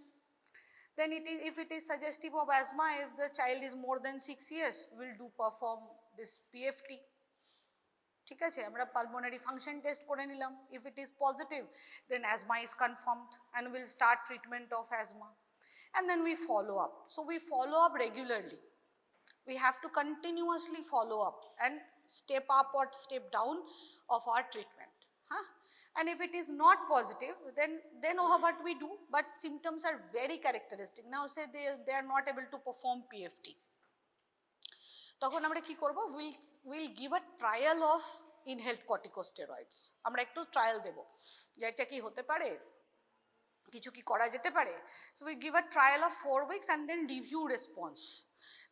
Then if it is suggestive of asthma, if the child is more than 6 years, we'll perform this PFT. ঠিক আছে, আমরা pulmonary function test করে নিলাম। If it is positive, then asthma is confirmed and will start treatment of asthma, and then we follow up. So we follow up regularly, we have to continuously follow up and step up or step down of our treatment, huh? And if it is not positive, then what we do, but symptoms are very characteristic. Now say they are not able to perform PFT, তখন আমরা কি করব, will give a trial of inhaled corticosteroids. আমরা একটু trial দেব যে এটা কি হতে পারে, কিছু কি করা যেতে পারে। So we give a trial of 4 weeks and then review response.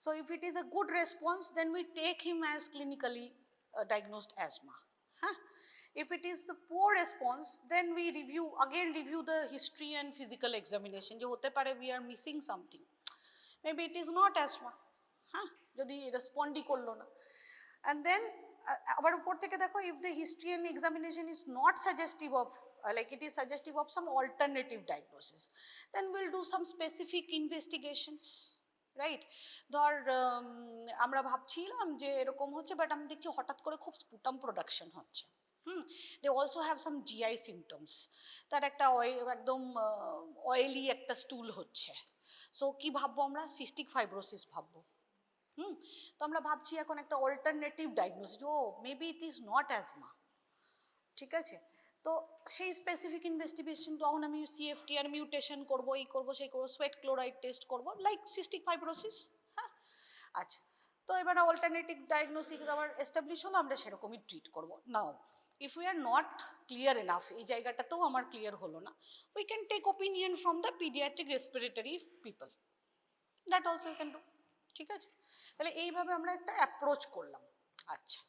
So if it is a good response, then we take him as clinically diagnosed asthma, huh? If it is the poor response, then we review the history and physical examination, যে হতে পারে we are missing something, maybe it is not asthma, হ্যাঁ, যদি রেসপন্ডই করলো না। And then আবার উপর থেকে দেখো, if the history and examination is not suggestive of, like it is suggestive of some alternative diagnosis, then will do some specific investigations, right. ধর আমরা ভাবছিলাম যে এরকম হচ্ছে, বাট আমি দেখছি হঠাৎ করে খুব স্পুটাম প্রোডাকশন হচ্ছে, they also have some GI symptoms, তার একটা একদম অয়েলি একটা স্টুল হচ্ছে। সো কি ভাববো আমরা, সিস্টিক ফাইব্রোসিস ভাববো। তো আমরা ভাবছি এখন একটা অল্টারনেটিভ ডায়াগনোসিস, ও maybe it is not asthma, ঠিক আছে। তো সেই স্পেসিফিক ইনভেস্টিগেশন, তখন আমি সিএফটি আর মিউটেশন করবো, এই করবো সেই করবো, সোয়েট ক্লোরাইড টেস্ট করবো, লাইক সিস্টিক ফাইব্রোসিস, হ্যাঁ। আচ্ছা, তো এবার অল্টারনেটিভ ডায়াগনোসিস আবার এস্টাবলিশ হলো, আমরা সেরকমই ট্রিট করবো। Now if we are not clear enough, এই জায়গাটাতেও আমার ক্লিয়ার হলো না, we can take opinion from the paediatric respiratory people, that also we can do, ঠিক আছে। তাহলে এইভাবে আমরা একটা অ্যাপ্রোচ করলাম। আচ্ছা,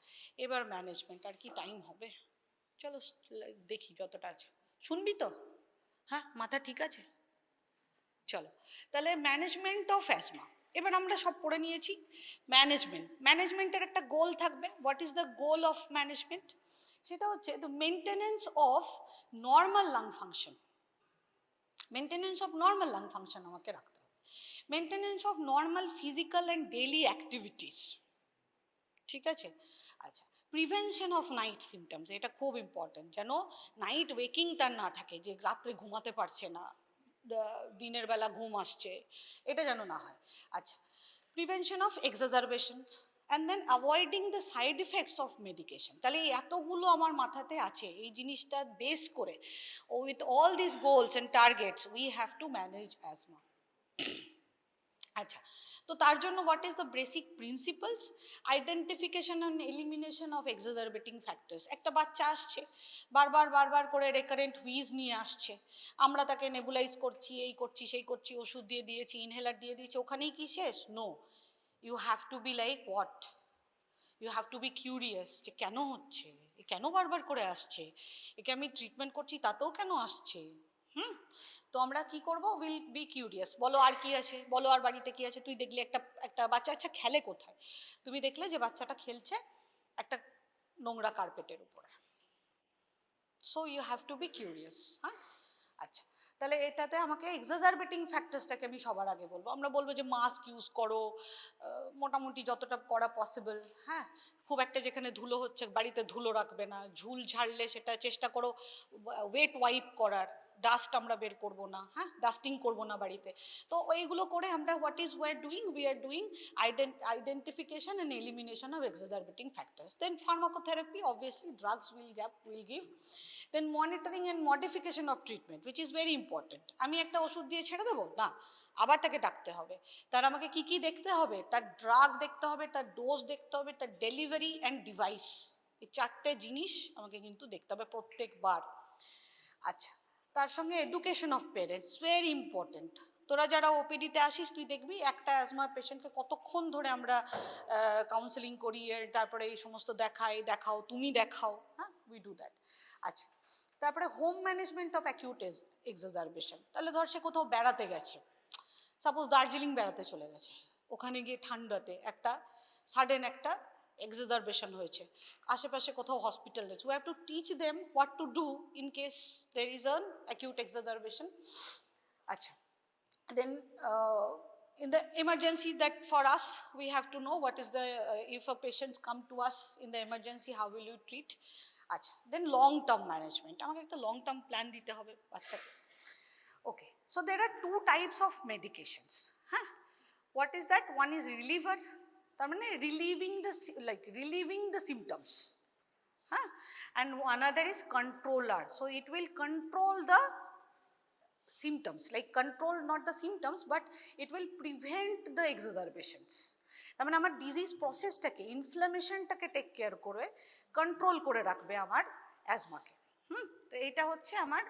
এবার ম্যানেজমেন্ট, আর কি টাইম হবে, চলো দেখি যতটা আছে, শুনবি তো, হ্যাঁ, মাথা ঠিক আছে, চলো তাহলে ম্যানেজমেন্ট অফ অ্যাজমা। এবার আমরা সব পড়ে নিয়েছি। ম্যানেজমেন্টের একটা গোল থাকবে। What is the goal of management? সেটা হচ্ছে the maintenance of normal lung function. Maintenance of normal lung function আমাকে রাখতে হবে, maintenance of normal physical and daily activities, ঠিক আছে। আচ্ছা, প্রিভেনশন অফ নাইট সিমটমস, এটা খুব ইম্পর্টেন্ট, যেন নাইট ওয়েকিং তার না থাকে, যে রাত্রে ঘুমাতে পারছে না, দিনের বেলা ঘুম আসছে, এটা যেন না হয়। আচ্ছা, prevention of exacerbations and then avoiding the side effects of medication. তাহলে এই এতগুলো আমার মাথাতে আছে, এই জিনিসটা বেস করে with all this goals and targets we have to manage asthma. আচ্ছা, তো তার জন্য what is the basic principles? Identification and elimination of exacerbating factors. একটা বাচ্চা আসছে, বারবার করে রেকারেন্ট হুইজ নিয়ে আসছে, আমরা তাকে নেবুলাইজ করছি, এই করছি সেই করছি, ওষুধ দিয়ে দিয়েছি, ইনহেলার দিয়ে দিয়েছি, ওখানেই কি শেষ? No, you have to be like what, you have to be curious, যে কেন হচ্ছে, এ কেন বারবার করে আসছে, একে আমি ট্রিটমেন্ট করছি তাতেও কেন আসছে। তো আমরা কি করবো, উইল বি কিউরিয়াস, বলো আর কি আছে, বলো আর বাড়িতে কি আছে। তুই দেখলি একটা বাচ্চা, আচ্ছা খেলে কোথায়, তুমি দেখলে যে বাচ্চাটা খেলছে একটা নোংরা কার্পেটের উপরে, so you have to be curious, হ্যাঁ। আচ্ছা, তাহলে এটাতে আমাকে এক্সাজারবেটিং ফ্যাক্টরসটাকে আমি সবার আগে বলবো। আমরা বলবো যে মাস্ক ইউজ করো, মোটামুটি যতটা করা পসিবল, হ্যাঁ। খুব একটা যেখানে ধুলো হচ্ছে বাড়িতে ধুলো রাখবে না, ঝুল ঝাড়লে সেটা চেষ্টা করো ওয়েট ওয়াইপ করার, ডাস্ট আমরা বের করবো না, হ্যাঁ, ডাস্টিং করবো না বাড়িতে। তো এইগুলো করে আমরা what is we are doing identification and elimination of exacerbating factors. Then pharmacotherapy, obviously drugs will give. Then monitoring and modification of treatment, which is very important. আমি একটা ওষুধ দিয়ে ছেড়ে দেবো না, আবার তাকে ডাকতে হবে, তার আমাকে কি কি দেখতে হবে, তার ড্রাগ দেখতে হবে, তার ডোজ দেখতে হবে, তার ডেলিভারি অ্যান্ড ডিভাইস, এই চারটে জিনিস আমাকে কিন্তু দেখতে হবে প্রত্যেকবার। আচ্ছা, তার সঙ্গে education of parents, very important. তোরা যারা ওপিডিতে আসিস তুই দেখবি একটা অ্যাজমার পেশেন্টকে কতক্ষণ ধরে আমরা কাউন্সেলিং করি, তারপরে এই সমস্ত দেখাও, তুমি দেখাও, হ্যাঁ, উই ডু দ্যাট। আচ্ছা, তারপরে home management of acute exacerbation. তাহলে ধর সে কোথাও বেড়াতে গেছে, সাপোজ দার্জিলিং বেড়াতে চলে গেছে, ওখানে গিয়ে ঠান্ডাতে একটা সাডেন একটা এক্সাজারবেশন হয়েছে, আশেপাশে কোথাও হসপিটাল রয়েছে, we have to teach them what to do in case there is an acute exacerbation. আচ্ছা, then in the emergency, that for us we have to know what is the if a patient come to us in the emergency, how will you treat. Acha, then long term management, amake ekta long term plan dite hobe bachchake. Okay, so there are two types of medications, huh? What is that? One is reliever, tar mane relieving the symptoms, huh? And another is controller, so it will control the symptoms, like control not the symptoms but it will prevent the exacerbations. তার মানে আমার disease প্রসেসটাকে, ইনফ্লামেশনটাকে take care করে control করে রাখবে আমার অ্যাজমাকে। তো এইটা হচ্ছে আমার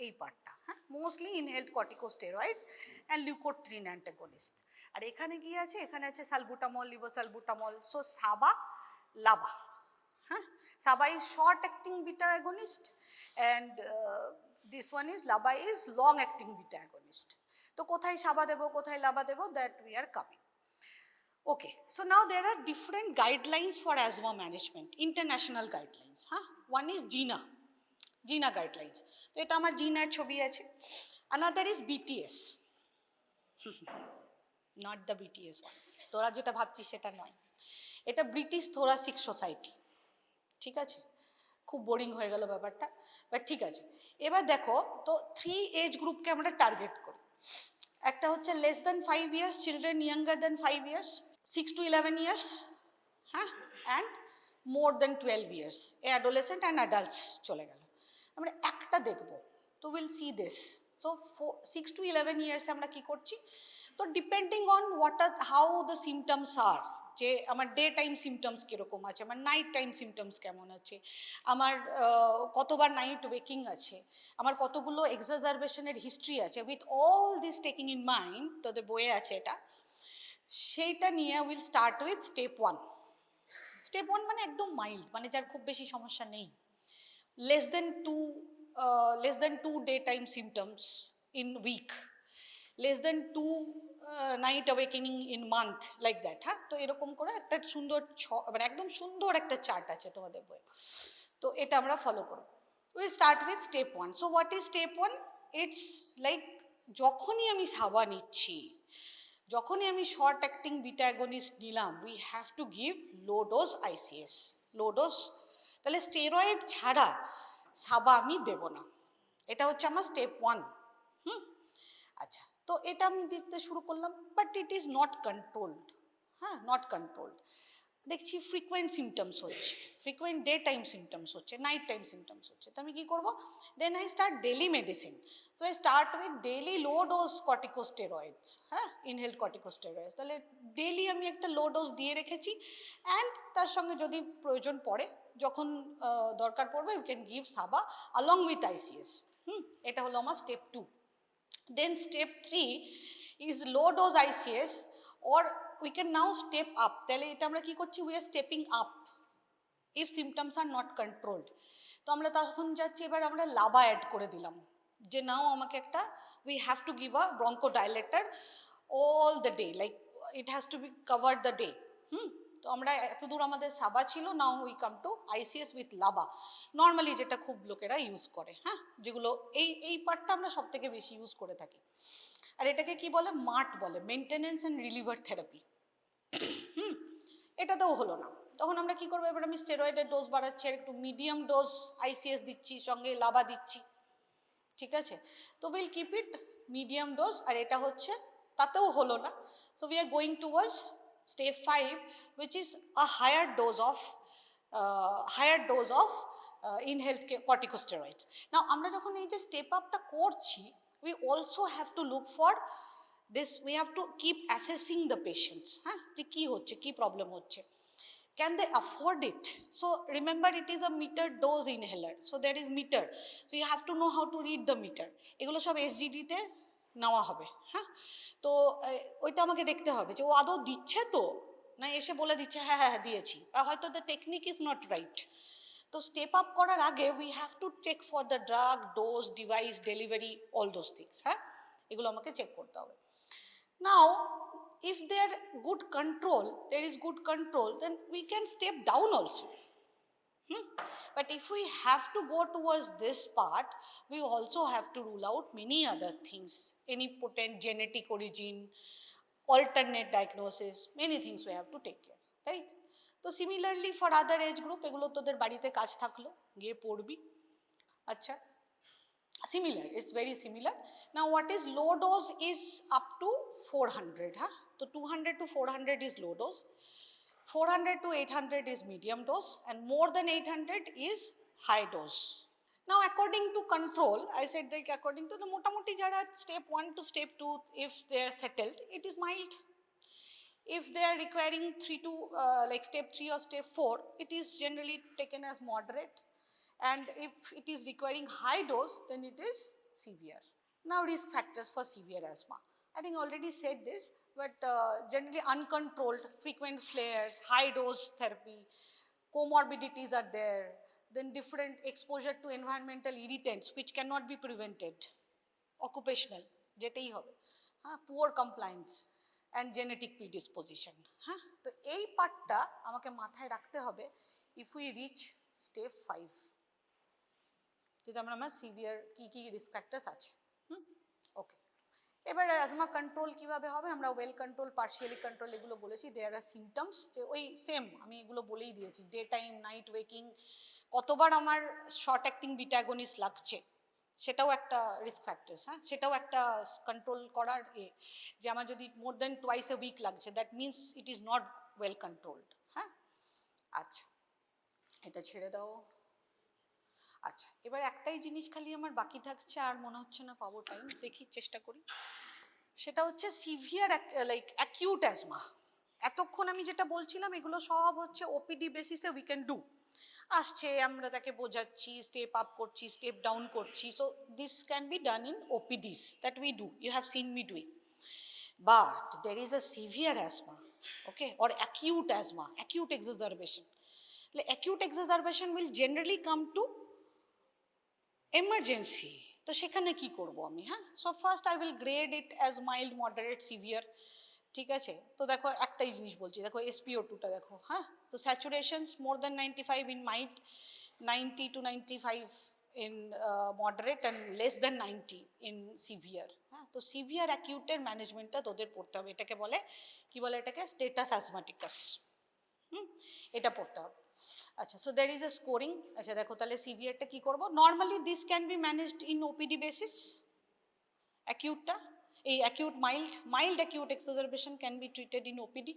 এই পার্টটা, হ্যাঁ, mostly inhaled corticosteroids and leukotriene antagonist. আর এখানে কি আছে, এখানে আছে সালবুটামল, লিভোসালবুটামল, সো সাবা, লাবা, হ্যাঁ, SABA is short acting beta agonist and this one is laba is long acting beta agonist. তো কোথায় সাবা দেব, কোথায় লাবা দেব, that we are coming. Okay, so now there are different guidelines for asthma management, international guidelines, huh? One is GINA guidelines, তো এটা আমার GINA এর ছবি আছে। Another is BTS, not the BTS one, তোরা যেটা ভাবছিস সেটা নয়, এটা ব্রিটিশ থোরাসিক সোসাইটি, ঠিক আছে, খুব বোরিং হয়ে গেল ব্যাপারটা, বাট ঠিক আছে। এবার দেখো তো 3 এজ গ্রুপকে আমরা টার্গেট করি। একটা হচ্ছে less than 5 years, children younger than 5 years, 6 to 11 years, হ্যাঁ, and more than 12 years, adolescent and adults চলে গেল। আমরা একটা দেখবো, তো will see this. So 6 to 11 ইয়ার্সে আমরা কি করছি, তো depending on how the symptoms are, যে আমার ডে টাইম সিমটমস কীরকম আছে, আমার নাইট টাইম সিমটমস কেমন আছে, আমার কতবার নাইট ওয়েকিং আছে, আমার কতগুলো এক্সাজারবেশনের হিস্ট্রি আছে, with all this taking in mind, তোদের বইয়ে আছে এটা, সেইটা নিয়ে will start with step 1। Step 1 মানে একদম মাইল্ড, মানে যার খুব বেশি সমস্যা নেই, less than two day time symptoms in week, less than 2 night awakening in month, like that, হ্যাঁ। তো এরকম করে একটা সুন্দর মানে একদম সুন্দর একটা চার্ট আছে তোমাদের বইয়ে, তো এটা আমরা ফলো করব। Will start with step 1। So what is step 1? It's like যখনই আমি সাবা নিচ্ছি, যখনই আমি শর্ট অ্যাক্টিং বিটা অ্যাগনিস্ট নিলাম, we have to give low dose ICS, low dose, তাহলে স্টেরয়েড ছাড়া সাবা আমি দেব না, এটা হচ্ছে আমার স্টেপ 1। আচ্ছা, তো এটা আমি দিতে শুরু করলাম, but it is not controlled, হ্যাঁ, নট কন্ট্রোলড। দেখছি ফ্রিকোয়েন্ট সিমটমস হচ্ছে, ফ্রিকোয়েন্ট ডে টাইম সিমটমস হচ্ছে, নাইট টাইম সিমটমস হচ্ছে, তো আমি কী করবো, then I start daily medicine. So I start with daily low dose corticosteroids, হ্যাঁ, ইনহেলড কর্টিকোস্টেরয়েডস, তাহলে ডেলি আমি একটা লো ডোজ দিয়ে রেখেছি, অ্যান্ড তার সঙ্গে যদি প্রয়োজন পড়ে, যখন দরকার পড়বে, you can give SABA along with ICS। এটা হলো আমার step 2। Then step 3 is low dose ICS, or we can now step up. তাহলে এটা আমরা কি করছি, we are stepping up if symptoms are not controlled. তো আমরা তখন যাচ্ছি, এবার আমরা লাবা অ্যাড করে দিলাম, যে নাও আমাকে একটা we have to give a bronchodilator all the day, like it has to be covered the day. তো আমরা এতদূর আমাদের সাবা ছিল, now we come to ICS with LABA, normally যেটা খুব লোকেরা ইউজ করে, হ্যাঁ, যেগুলো এই পার্টটা আমরা সব থেকে বেশি ইউজ করে থাকি। আর এটাকে কি বলে, মার্ট বলে, মেনটেনেন্স অ্যান্ড রিলিভার থেরাপি। এটাতেও হলো না, তখন আমরা কি করবো, এবার আমি স্টেরয়েডের ডোজ বাড়াচ্ছি, আর একটু মিডিয়াম ডোজ আইসিএস দিচ্ছি, সঙ্গে লাবা দিচ্ছি, ঠিক আছে, তো will keep it medium dose. আর এটা হচ্ছে তাতেও হলো না, so we are going towards step 5, which is a higher dose of inhaled corticosteroids. Now আমরা যখন এই যে স্টেপ আপটা করছি, we also have to look for this, we have to keep assessing the patients, হ্যাঁ, যে কি হচ্ছে, কি প্রবলেম হচ্ছে, can they afford it? So remember, it is a meter dose inhaler, so there is meter, so you have to know how to read the meter. এগুলো সব SGD তে নেওয়া হবে, হ্যাঁ, তো ওইটা আমাকে দেখতে হবে যে ও আদৌ দিচ্ছে তো, না এসে বলে দিচ্ছে হ্যাঁ হ্যাঁ দিয়েছি, হয়তো the technique is not right. তো স্টেপ আপ করার আগে we have to check for the drug, dose, device, delivery, all those things, হ্যাঁ, এগুলো আমাকে চেক করতে হবে। Now, if there good control, there is good control, then we can step down also. But if we have to go towards this part, we also have to rule out many other things, any potent genetic origin, alternate diagnosis, many things we have to take care, right? So similarly for other age group, এগুলো তোদের বাড়িতে কাজ থাকলো, গিয়ে পড়বি। আচ্ছা, similar, it's very similar. Now what is low dose is up to 400, huh? So 200 to 400 is low dose, 400 to 800 is medium dose, and more than 800 is high dose. Now according to control, I said like according to the motamoti jara step 1 to step 2, if they are settled, it is mild. If they are requiring 3 to like step 3 or step 4, it is generally taken as moderate. And if it is requiring high dose, then it is severe. Now risk factors for severe asthma. I think I already said this, but generally uncontrolled, frequent flares, high dose therapy, comorbidities are there, then different exposure to environmental irritants which cannot be prevented, occupational, যেতেই হবে, হ্যাঁ, poor compliance and genetic predisposition, হ্যাঁ, তো এই পার্টটা আমাকে মাথায় রাখতে হবে if we reach step 5, যেটা আমরা সিভিয়ার কি রিস্ক ফ্যাক্টরস আছে। ওকে, এবার অ্যাজমা কন্ট্রোল কিভাবে হবে, আমরা ওয়েল কন্ট্রোল, পার্শিয়ালি কন্ট্রোল এগুলো বলেছি। দেয়ার আর সিমটমস, যে ওই সেম আমি এগুলো বলেই দিয়েছি, ডে টাইম, নাইট ওয়েকিং, কতবার আমার শর্ট অ্যাক্টিং বিটা অ্যাগনিস্ট লাগছে, সেটাও একটা রিস্ক ফ্যাক্টরস, হ্যাঁ, সেটাও একটা কন্ট্রোল করার যে আমার যদি মোর দেন টুয়াইস এ উইক লাগছে, that means it is not well controlled, হ্যাঁ। আচ্ছা, এটা ছেড়ে দাও। আচ্ছা, এবার একটাই জিনিস খালি আমার বাকি থাকছে, আর মনে হচ্ছে না পাবো টাইম, দেখি চেষ্টা করি, সেটা হচ্ছে সিভিয়ার লাইক অ্যাকিউট অ্যাজমা। এতক্ষণ আমি যেটা বলছিলাম এগুলো সব হচ্ছে ওপিডি বেসিসে উই ক্যান ডু, আসছে আমরা তাকে বোঝাচ্ছি, স্টেপ আপ করছি, স্টেপ ডাউন করছি, so this can be done in OPDs, that we do, you have seen me doing. But there is a severe asthma, okay, or acute asthma, acute exacerbation. Acute exacerbation will generally come to emergency. তো সেখানে কি করব আমি, হ্যাঁ, so first I will grade it as mild, moderate, severe, ঠিক আছে। তো দেখো একটাই জিনিস বলছি, দেখো SpO2টা দেখো, হ্যাঁ, তো saturations more than 95 in mild, 90 to 95 in moderate, and less than 90 in severe, হ্যাঁ। তো সিভিয়ার অ্যাকিউটের ম্যানেজমেন্টটা তোদের পড়তে হবে, এটাকে বলে কি বলে, এটাকে স্টেটাস অ্যাজমাটিকাস, এটা পড়তে হবে। আচ্ছা, so there is a scoring. আচ্ছা দেখো তাহলে সিভিয়ারটা কি করব, normally this can be managed in OPD basis, অ্যাকিউটটা, এই acute mild acute exacerbation can be treated in OPD,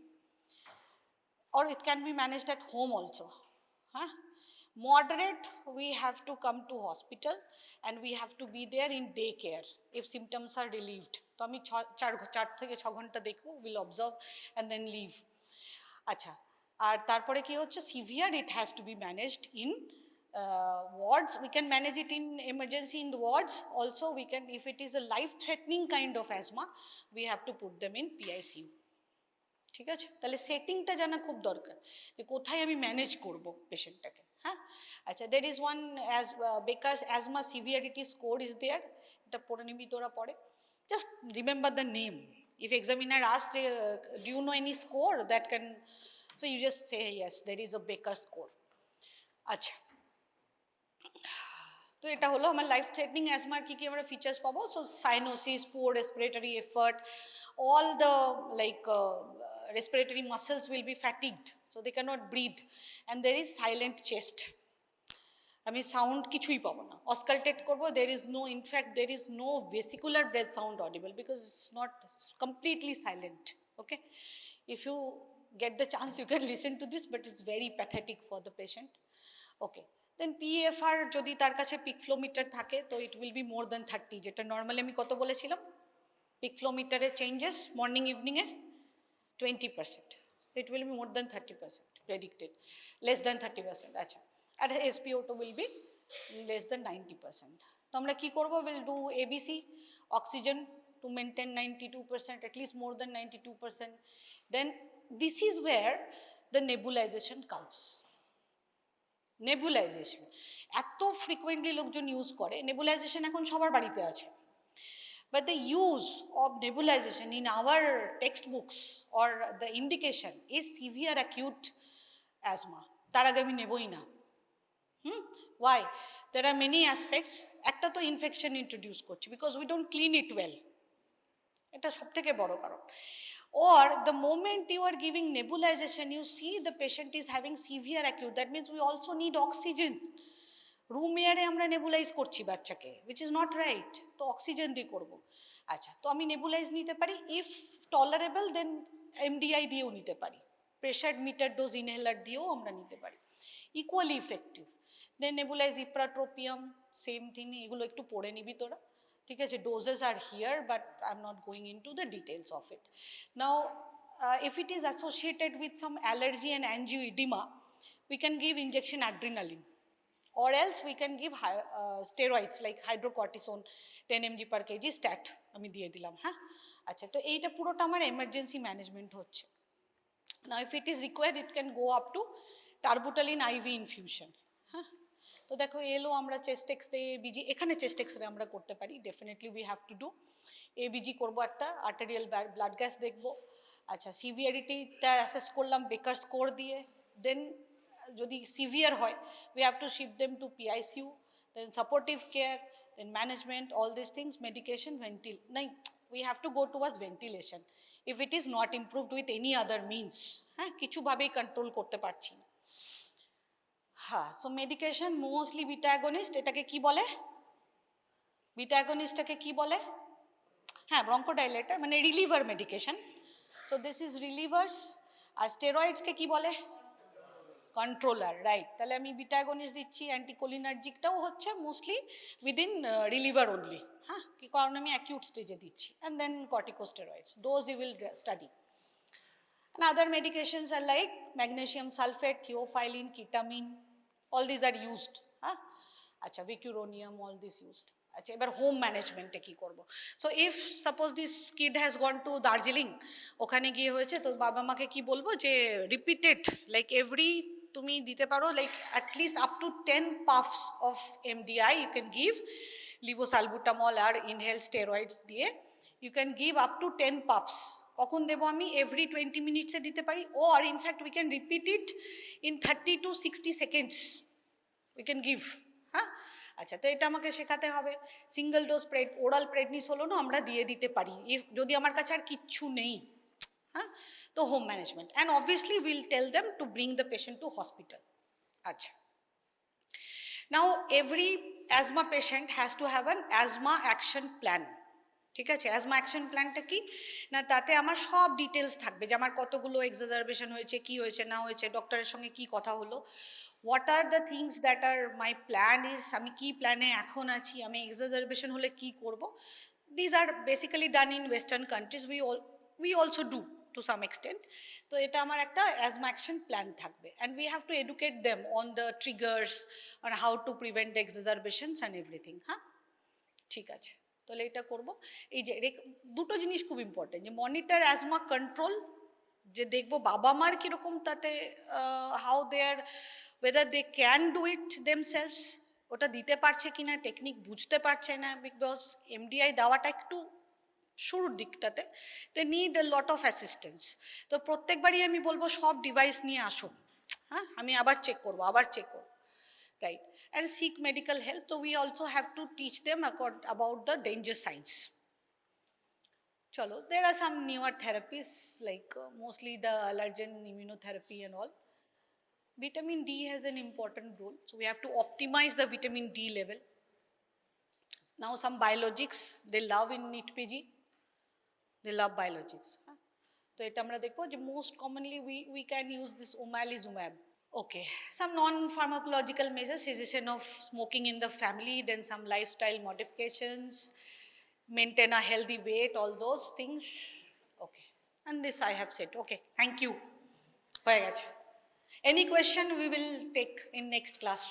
or it can be managed at home also, huh? Moderate, we have to come to hospital and we have to be there in day care if symptoms are relieved. তো আমি 4 থেকে 6 ঘন্টা দেখবো, will observe and then leave. আচ্ছা, আর তারপরে কি হচ্ছে, severe, it has to be managed in wards. We can manage it in emergency in the wards also. We can, if it is a life threatening kind of asthma, we have to put them in PICU, ঠিক আছে। তাহলে সেটিংটা জানা খুব দরকার, যে কোথায় আমি manage করব পেশেন্টটাকে, হ্যাঁ। আচ্ছা, there is one as Becker's asthma severity score is there, এটা পড়ে নিবি তোরা পরে, just remember the name. If examiner আস যে do you know any score that can, so you just say yes there is a Becker score. আচ্ছা, তো এটা হলো আমার লাইফ থ্রেটনিং অ্যাজমার কী কী আমরা ফিচার্স পাবো। So cyanosis, poor respiratory effort, all the like respiratory muscles will be fatigued, so they cannot breathe, and there is silent chest, আমি sound কিছুই পাবো না, অসকালটেট করবো, there is no, in fact there is no vesicular breath sound audible because it's not completely silent, okay? If you get the chance, you can listen to this, but it's very pathetic for the patient. Okay, then PFR যদি তার কাছে pick flow metre থাকে তো it will be more than 30, যেটা normally আমি কত বলেছিলাম, pick flow মিটারের changes morning ইভিনিংয়ে 20%, it will be more than 30% predicted, less than 30%, আচ্ছা, আর SpO2 will be less than 90%. তো আমরা কি করবো, will do ABC, oxygen to maintain 92%, at least more than 92%. Then this is where the nebulization comes. Nebulization এত frequently লোকজন use করে, nebulisation এখন সবার বাড়িতে আছে, but the use of nebulization in our textbooks or the indication is severe acute asthma, তার আগে আমি নেবই না। Why? There are many aspects. একটা তো ইনফেকশন ইন্ট্রোডিউস করছি because we don't clean it well, এটা সব থেকে বড় কারণ। Or the moment you are giving nebulization, you see the patient is having severe acute, that means we also need oxygen. Room এয়ারে আমরা নেবুলাইজ করছি বাচ্চাকে, which is not right, তো অক্সিজেন দিয়ে করবো। আচ্ছা, তো আমি নেবুলাইজ নিতে পারি, ইফ টলারেবল দেন MDI দিয়েও নিতে পারি, প্রেশার মিটার ডোজ ইনহেলার দিয়েও আমরা নিতে পারি, ইকুয়ালি ইফেক্টিভ। দেন নেবুলাইজ ইপ্রাট্রোপিয়াম, সেম থিং, এগুলো একটু পড়ে নিবি তোরা, ঠিক আছে? Doses R here, but I am not going in to the details of it now. If it is associated with some allergy and angioedema, we can give injection adrenaline, or else we can give steroids like hydrocortisone 10 mg per kg stat আমি দিয়ে দিলাম, হ্যাঁ? আচ্ছা, তো এইটা পুরোটা আমার emergency management হচ্ছে। Now if it is required, it can go up to terbutaline IV infusion, হ্যাঁ? তো দেখো এলো, আমরা চেস্ট এক্সরে, ABG, এখানে চেস্ট এক্সরে আমরা করতে পারি, definitely we have to do. ABG করবো, একটা আর্টেরিয়াল ব্লাড গ্যাস দেখবো। আচ্ছা, সিভিয়ারিটিটা অ্যাসেস করলাম বেকার স্কোর দিয়ে। দেন যদি সিভিয়ার হয়, we have to shift them to PICU, then supportive care, then management, all these things, medication, we have to go towards ventilation if it is not improved with any other means, হ্যাঁ? কিছুভাবেই control করতে পারছি না, হ্যাঁ। So medication mostly beta against, এটাকে কি বলে, beta অ্যাগনিস্টটাকে কি বলে, হ্যাঁ, ব্রঙ্কোডাইলেটর, মানে reliever medication. So this is relievers. আর স্টেরয়েডসকে কি বলে, কন্ট্রোলার, রাইট? তাহলে আমি বিটা অ্যাগনিস্ট দিচ্ছি, অ্যান্টিকোলিনার্জিকটাও হচ্ছে মোস্টলি উইদিন রিলিভার অনলি, হ্যাঁ, কি কারণ আমি অ্যাকিউট স্টেজে দিচ্ছি, and then corticosteroids, those you will study. And other medications are like magnesium sulfate, theophylline, ketamine, all these are used, huh? Acha, vicuronium, all this used. আচ্ছা, এবার home ম্যানেজমেন্টে কী করবো? So if suppose this kid has gone to Darjeeling, ওখানে গিয়ে হয়েছে, তো বাবা মাকে কি বলবো যে রিপিটেড, লাইক এভরি, তুমি দিতে পারো like at least up to 10 puffs of MDI you can give, levosalbutamol আর ইনহেল স্টেরয়েডস দিয়ে you can give up to 10 puffs। কখন দেবো আমি? এভরি 20 মিনিটসে দিতে পারি, or in fact we can repeat it in 30 to 60 seconds we can give, হ্যাঁ? আচ্ছা, তো এটা আমাকে শেখাতে হবে। সিঙ্গেল ডোজ ওরাল প্রেডনিসোলোনও আমরা দিয়ে দিতে পারি ইফ, যদি আমার কাছে আর কিচ্ছু নেই, হ্যাঁ? তো home management, and obviously will tell them to bring the patient to hospital. আচ্ছা, now every asthma patient has to have an asthma action plan, ঠিক আছে? অ্যাজমা অ্যাকশন প্ল্যানটা কি না, তাতে আমার সব ডিটেলস থাকবে, যে আমার কতগুলো এক্সাজারবেশন হয়েছে, কি হয়েছে না হয়েছে, ডক্টরের সঙ্গে কি কথা হলো, what are the things that are my plan is, আমি কি প্ল্যানে এখন আছি, আমি এক্সাজারবেশন হলে কি করব। These are basically done in western countries, we also do to some extent. তো এটা আমার একটা অ্যাজমা অ্যাকশন প্ল্যান থাকবে, and we have to educate them on the triggers, on how to prevent the exacerbations and everything, হ্যাঁ? ঠিক আছে, তাহলে এটা করবো। এই যে দুটো জিনিস খুব ইম্পর্টেন্ট, যে মনিটর অ্যাজমা কন্ট্রোল, যে দেখবো বাবা মার কীরকম তাতে, how they are, whether they can do it themselves, ওটা দিতে পারছে কিনা, টেকনিক বুঝতে পারছে না, বিকজ MDI দেওয়াটা একটু শুরুর দিকটাতে, they need a lot of assistance. তো প্রত্যেকবারই আমি বলবো সব ডিভাইস নিয়ে আসো, হ্যাঁ, আমি আবার চেক করবো, right? And seek medical help. So we also have to teach them about the danger signs. Chalo, there are some newer therapies like mostly the allergen immunotherapy and all. Vitamin D has an important role. So we have to optimize the vitamin D level. Now some biologics, they love in NEET PG. They love biologics. So এটা আমরা দেখবো যে most commonly we can use this omalizumab. Okay, some non-pharmacological measures, cessation of smoking in the family, then some lifestyle modifications, maintain a healthy weight, all those things. Okay, and this I have said. Okay, thank you. হয়ে গেছে. Any question we will take in next class.